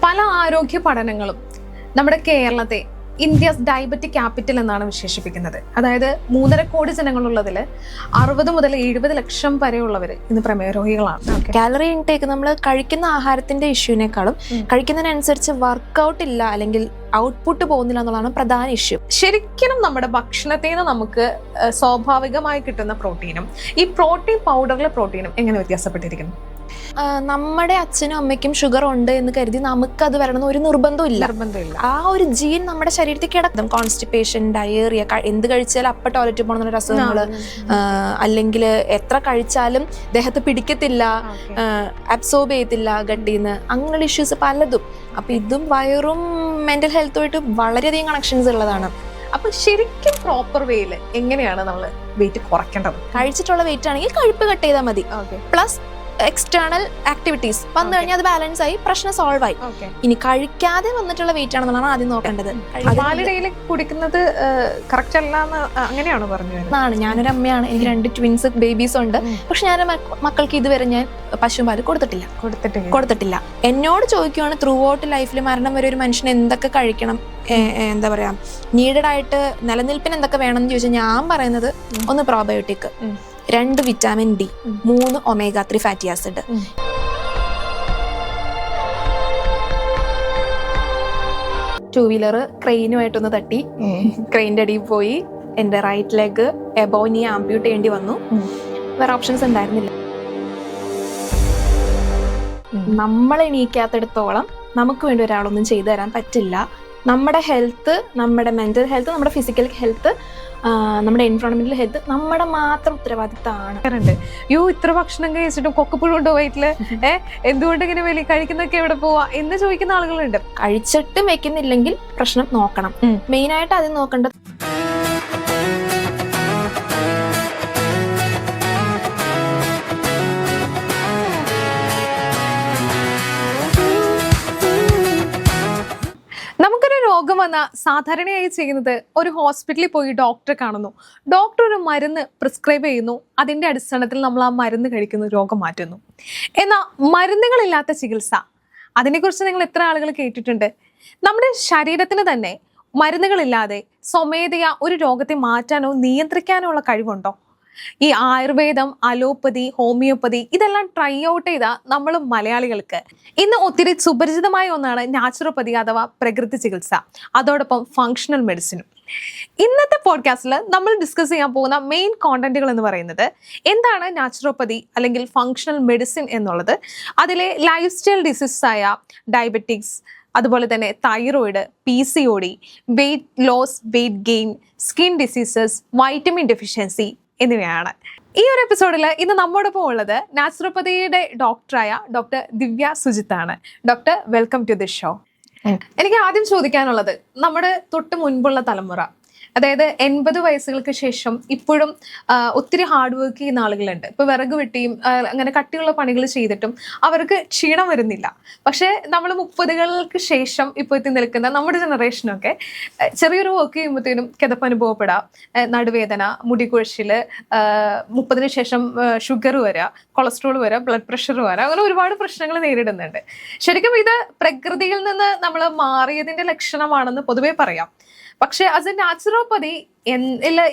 പല ആരോഗ്യ പഠനങ്ങളും നമ്മുടെ കേരളത്തെ ഇന്ത്യസ് ഡയബറ്റിക് ക്യാപിറ്റൽ എന്നാണ് വിശേഷിപ്പിക്കുന്നത്. അതായത് 3.5 കോടി ജനങ്ങളുള്ളതിൽ 60 മുതൽ 70 ലക്ഷം വരെയുള്ളവർ ഇന്ന് പ്രമേഹ രോഗികളാണ്. കാലറി ഇൻടേക്ക് നമ്മൾ കഴിക്കുന്ന ആഹാരത്തിന്റെ ഇഷ്യൂവിനേക്കാളും കഴിക്കുന്നതിനനുസരിച്ച് വർക്കൗട്ട് ഇല്ല അല്ലെങ്കിൽ ഔട്ട്പുട്ട് പോകുന്നില്ല എന്നുള്ളതാണ് പ്രധാന ഇഷ്യൂ. ശരിക്കും നമ്മുടെ ഭക്ഷണത്തിൽ നിന്ന് നമുക്ക് സ്വാഭാവികമായി കിട്ടുന്ന പ്രോട്ടീനും ഈ പ്രോട്ടീൻ പൗഡറിലെ പ്രോട്ടീനും എങ്ങനെ വ്യത്യാസപ്പെട്ടിരിക്കുന്നു? നമ്മുടെ അച്ഛനും അമ്മയ്ക്കും ഷുഗർ ഉണ്ട് എന്ന് കരുതി നമുക്ക് അത് വരണമെന്ന് ഒരു നിർബന്ധമില്ല. ആ ഒരു ജീൻ നമ്മുടെ ശരീരത്തിൽ കിടക്കും. കോൺസ്റ്റിപ്പേഷൻ, ഡയേറിയ, എന്ത് കഴിച്ചാലും അപ്പ ടോയ്ലറ്റ് പോകണമെന്നുള്ള അസുഖങ്ങൾ, അല്ലെങ്കിൽ എത്ര കഴിച്ചാലും ദേഹത്ത് പിടിക്കത്തില്ല, അബ്സോർബ് ചെയ്യത്തില്ല ഗട്ടിന്ന്, അങ്ങനെയുള്ള ഇഷ്യൂസ് പലതും. അപ്പൊ ഇതും വയറും മെന്റൽ ഹെൽത്തുമായിട്ട് വളരെയധികം കണക്ഷൻസ് ഉള്ളതാണ്. അപ്പൊ ശരിക്കും പ്രോപ്പർ വേയിൽ എങ്ങനെയാണ് നമ്മൾ വെയിറ്റ് കുറയ്ക്കേണ്ടത്? കഴിച്ചിട്ടുള്ള വെയിറ്റ് ആണെങ്കിൽ കഴിപ്പ് കട്ട് ചെയ്താൽ മതി. പ്ലസ് എക്സ്റ്റേണൽ ആക്ടിവിറ്റീസ് വന്നു കഴിഞ്ഞാൽ അത് ബാലൻസ് ആയി, പ്രശ്നം സോൾവ് ആയി. ഇനി കഴിക്കാതെ വന്നിട്ടുള്ള വെയിറ്റ് ആണെന്നാണ് ആദ്യം നോക്കേണ്ടത്. കുടിക്കുന്നത് കറക്റ്റ് അല്ല അങ്ങനെയാണ് പറഞ്ഞത്. ഞാനൊരു അമ്മയാണ്, എനിക്ക് 2 ട്വിൻസ് ബേബീസ് ഉണ്ട്. പക്ഷെ ഞാൻ മക്കൾക്ക് ഇതുവരെ ഞാൻ പശുപാല് കൊടുത്തിട്ടില്ല. എന്നോട് ചോദിക്കുവാണ് ത്രൂ ഔട്ട് ലൈഫിൽ മരണം വരെ ഒരു മനുഷ്യന് എന്തൊക്കെ കഴിക്കണം, എന്താ പറയാ, നീഡഡ് ആയിട്ട് നിലനിൽപ്പിന് എന്തൊക്കെ വേണം എന്ന് ചോദിച്ചാൽ ഞാൻ പറയുന്നത് 1 probiotic, 2 vitamin D, 3 omega 3 fatty acid. Two wheeler ക്രെയിനുമായിട്ടൊന്ന് തട്ടി, ക്രെയിൻ്റെ അടിയിൽ പോയി, എൻ്റെ റൈറ്റ് ലെഗ് എബോവ് നീ ആംപ്യൂട്ട് ചെയ്യേണ്ടി വന്നു. വേറെ ഓപ്ഷൻസ് ഉണ്ടായിരുന്നില്ല. നമ്മൾ എണീക്കാത്തിടത്തോളം നമുക്ക് വേണ്ടി ഒരാളൊന്നും ചെയ്തു തരാൻ പറ്റില്ല. നമ്മുടെ ഹെൽത്ത്, നമ്മുടെ മെന്റൽ ഹെൽത്ത്, നമ്മുടെ ഫിസിക്കൽ ഹെൽത്ത്, നമ്മുടെ എൻവയോൺമെന്റൽ ഹെൽത്ത് നമ്മുടെ മാത്രം ഉത്തരവാദിത്തമാണ്. ഇത്ര ഭക്ഷണം കഴിച്ചിട്ടും കൊക്കപ്പുഴ ഉണ്ടോ വയറ്റില്, എന്തുകൊണ്ട് ഇങ്ങനെ വലിയ കഴിക്കുന്നൊക്കെ എവിടെ പോവാ എന്ന് ചോദിക്കുന്ന ആളുകളുണ്ട്. കഴിച്ചിട്ടും വെക്കുന്നില്ലെങ്കിൽ പ്രശ്നം നോക്കണം. മെയിനായിട്ട് അത് നോക്കേണ്ടത് നമുക്കൊരു രോഗം വന്നാൽ സാധാരണയായി ചെയ്യുന്നത് ഒരു ഹോസ്പിറ്റലിൽ പോയി ഡോക്ടറെ കാണുന്നു, ഡോക്ടർ ഒരു മരുന്ന് പ്രിസ്ക്രൈബ് ചെയ്യുന്നു, അതിൻ്റെ അടിസ്ഥാനത്തിൽ നമ്മൾ ആ മരുന്ന് കഴിക്കുന്നു, രോഗം മാറ്റുന്നു. എന്നാൽ മരുന്നുകളില്ലാത്ത ചികിത്സ, അതിനെക്കുറിച്ച് നിങ്ങൾ എത്ര ആളുകൾ കേട്ടിട്ടുണ്ട്? നമ്മുടെ ശരീരത്തിന് തന്നെ മരുന്നുകളില്ലാതെ സ്വമേധയാ ഒരു രോഗത്തെ മാറ്റാനോ നിയന്ത്രിക്കാനോ ഉള്ള കഴിവുണ്ടോ? ഈ ആയുർവേദം, അലോപ്പതി, ഹോമിയോപ്പതി ഇതെല്ലാം ട്രൈ ഔട്ട് ചെയ്ത നമ്മൾ മലയാളികൾക്ക് ഇന്ന് ഒത്തിരി സുപരിചിതമായ ഒന്നാണ് നാച്ചുറോപ്പതി അഥവാ പ്രകൃതി ചികിത്സ, അതോടൊപ്പം ഫങ്ഷണൽ മെഡിസിനും. ഇന്നത്തെ പോഡ്കാസ്റ്റിൽ നമ്മൾ ഡിസ്കസ് ചെയ്യാൻ പോകുന്ന മെയിൻ കോണ്ടന്റുകൾ എന്ന് പറയുന്നത് എന്താണ് നാച്ചുറോപ്പതി അല്ലെങ്കിൽ ഫങ്ഷണൽ മെഡിസിൻ എന്നുള്ളത്, അതിലെ ലൈഫ് സ്റ്റൈൽ ഡിസീസസ് ആയ ഡയബറ്റിക്സ്, അതുപോലെ തന്നെ thyroid, PCOD, weight loss, weight gain, skin diseases, vitamin deficiency എന്നിവയാണ്. ഈ ഒരു എപ്പിസോഡിൽ ഇന്ന് നമ്മോടൊപ്പം ഉള്ളത് നാച്ചുറോപ്പതിയുടെ ഡോക്ടറായ ഡോക്ടർ ദിവ്യ സുജിത്താണ്. Doctor, welcome to the show. എനിക്ക് ആദ്യം ചോദിക്കാനുള്ളത്, നമ്മുടെ തൊട്ട് മുൻപുള്ള തലമുറ, അതായത് 80 വയസ്സുകൾക്ക് ശേഷം ഇപ്പോഴും ഒത്തിരി ഹാർഡ് വർക്ക് ചെയ്യുന്ന ആളുകളുണ്ട്. ഇപ്പൊ വിറക് വെട്ടിയും അങ്ങനെ കട്ടിയുള്ള പണികൾ ചെയ്തിട്ടും അവർക്ക് ക്ഷീണം വരുന്നില്ല. പക്ഷെ നമ്മൾ 30കൾക്ക് ശേഷം ഇപ്പോൾ എത്തി നിൽക്കുന്ന നമ്മുടെ ജനറേഷനൊക്കെ ചെറിയൊരു വർക്ക് ചെയ്യുമ്പോഴത്തേനും കിതപ്പ് അനുഭവപ്പെടാം, നടുവേദന, മുടികൊഴിച്ചിൽ, 30ന് ശേഷം ഷുഗർ വരിക, കൊളസ്ട്രോൾ വരിക, ബ്ലഡ് പ്രഷർ വരിക, അങ്ങനെ ഒരുപാട് പ്രശ്നങ്ങൾ നേരിടുന്നുണ്ട്. ശരിക്കും ഇത് പ്രകൃതിയിൽ നിന്ന് നമ്മൾ മാറിയതിന്റെ ലക്ഷണമാണെന്ന് പൊതുവെ പറയാം. പക്ഷെ ആസ് എ നാച്ചുറോപ്പതി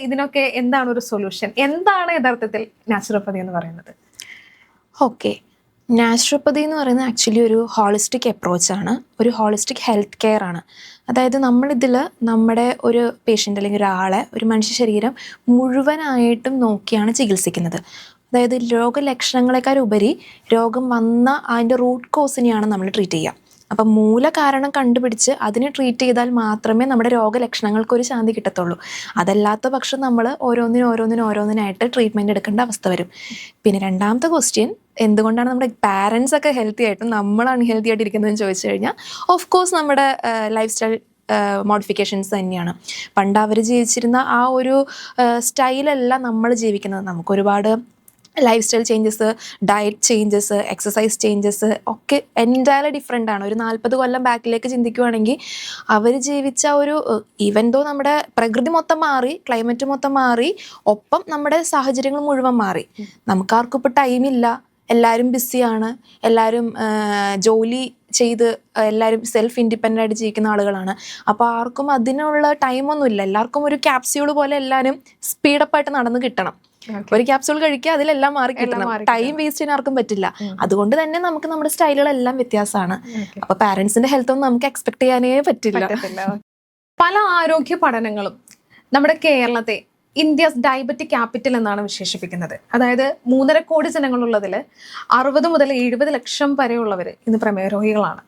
ഇതിനൊക്കെ എന്താണ് ഒരു സൊല്യൂഷൻ? എന്താണ് യഥാർത്ഥത്തിൽ നാച്ചുറോപ്പതി എന്ന് പറയുന്നത്? ഓക്കെ, നാച്ചുറോപ്പതി എന്ന് പറയുന്നത് ആക്ച്വലി ഒരു ഹോളിസ്റ്റിക് അപ്രോച്ചാണ്, ഒരു ഹോളിസ്റ്റിക് ഹെൽത്ത് കെയർ ആണ്. അതായത് നമ്മളിതിൽ നമ്മുടെ ഒരു പേഷ്യൻ്റ് അല്ലെങ്കിൽ ഒരാളെ, ഒരു മനുഷ്യ ശരീരം മുഴുവനായിട്ടും നോക്കിയാണ് ചികിത്സിക്കുന്നത്. അതായത് രോഗലക്ഷണങ്ങളെക്കാൾ ഉപരി രോഗം വന്ന അതിൻ്റെ റൂട്ട് കോസിനെയാണ് നമ്മൾ ട്രീറ്റ് ചെയ്യുക. അപ്പം മൂല കാരണം കണ്ടുപിടിച്ച് അതിനെ ട്രീറ്റ് ചെയ്താൽ മാത്രമേ നമ്മുടെ രോഗലക്ഷണങ്ങൾക്കൊരു ശാന്തി കിട്ടത്തുള്ളൂ. അതല്ലാത്ത പക്ഷം നമ്മൾ ഓരോന്നിനായിട്ട് ട്രീറ്റ്മെൻറ്റ് എടുക്കേണ്ട അവസ്ഥ വരും. പിന്നെ രണ്ടാമത്തെ ക്വസ്റ്റ്യൻ, എന്തുകൊണ്ടാണ് നമ്മുടെ പാരൻസ് ഒക്കെ ഹെൽത്തി ആയിട്ടും നമ്മൾ അൺഹെൽത്തി ആയിട്ട് ഇരിക്കുന്നതെന്ന് ചോദിച്ചു കഴിഞ്ഞാൽ, ഓഫ് കോഴ്സ് നമ്മുടെ ലൈഫ് സ്റ്റൈൽ മോഡിഫിക്കേഷൻസ് തന്നെയാണ്. പണ്ട് അവർ ജീവിച്ചിരുന്ന ആ ഒരു സ്റ്റൈലല്ല നമ്മൾ ജീവിക്കുന്നത്. നമുക്കൊരുപാട് life style changes, diet changes, exercise changes ഒക്കെ എൻറ്റയർലി ഡിഫറെൻ്റ് ആണ്. ഒരു 40 കൊല്ലം ബാക്കിലേക്ക് ചിന്തിക്കുകയാണെങ്കിൽ അവർ ജീവിച്ച ഒരു ഈവൻ ദോ നമ്മുടെ പ്രകൃതി മൊത്തം മാറി, ക്ലൈമറ്റ് മൊത്തം മാറി, ഒപ്പം നമ്മുടെ സാഹചര്യങ്ങൾ മുഴുവൻ മാറി. നമുക്കാർക്കും ഇപ്പോൾ ടൈമില്ല, എല്ലാവരും ബിസിയാണ്, എല്ലാവരും ജോലി ചെയ്ത് എല്ലാവരും സെൽഫ് ഇൻഡിപെൻഡൻ്റ് ആയിട്ട് ജീവിക്കുന്ന ആളുകളാണ്. അപ്പോൾ ആർക്കും അതിനുള്ള ടൈമൊന്നുമില്ല. എല്ലാവർക്കും ഒരു ക്യാപ്സ്യൂൾ പോലെ എല്ലാവരും സ്പീഡപ്പായിട്ട് നടന്ന് കിട്ടണം. ഒരു ക്യാപ്സൂൾ കഴിക്കുക, അതിലെല്ലാം മാറി കിട്ടണം. ടൈം വേസ്റ്റ് ചെയ്യാൻ ആർക്കും പറ്റില്ല. അതുകൊണ്ട് തന്നെ നമുക്ക് നമ്മുടെ സ്റ്റൈലുകളെല്ലാം വ്യത്യാസമാണ്. അപ്പൊ പാരന്റ്സിന്റെ ഹെൽത്ത് ഒന്നും നമുക്ക് എക്സ്പെക്ട് ചെയ്യാനേ പറ്റില്ല. പല ആരോഗ്യ പഠനങ്ങളും നമ്മുടെ കേരളത്തെ ഇന്ത്യസ് ഡയബറ്റിക് ക്യാപിറ്റൽ എന്നാണ് വിശേഷിപ്പിക്കുന്നത്. അതായത് 3.5 കോടി ജനങ്ങളുള്ളതിൽ 60 മുതൽ 70 ലക്ഷം വരെയുള്ളവർ ഇന്ന് പ്രമേഹ രോഗികളാണ്.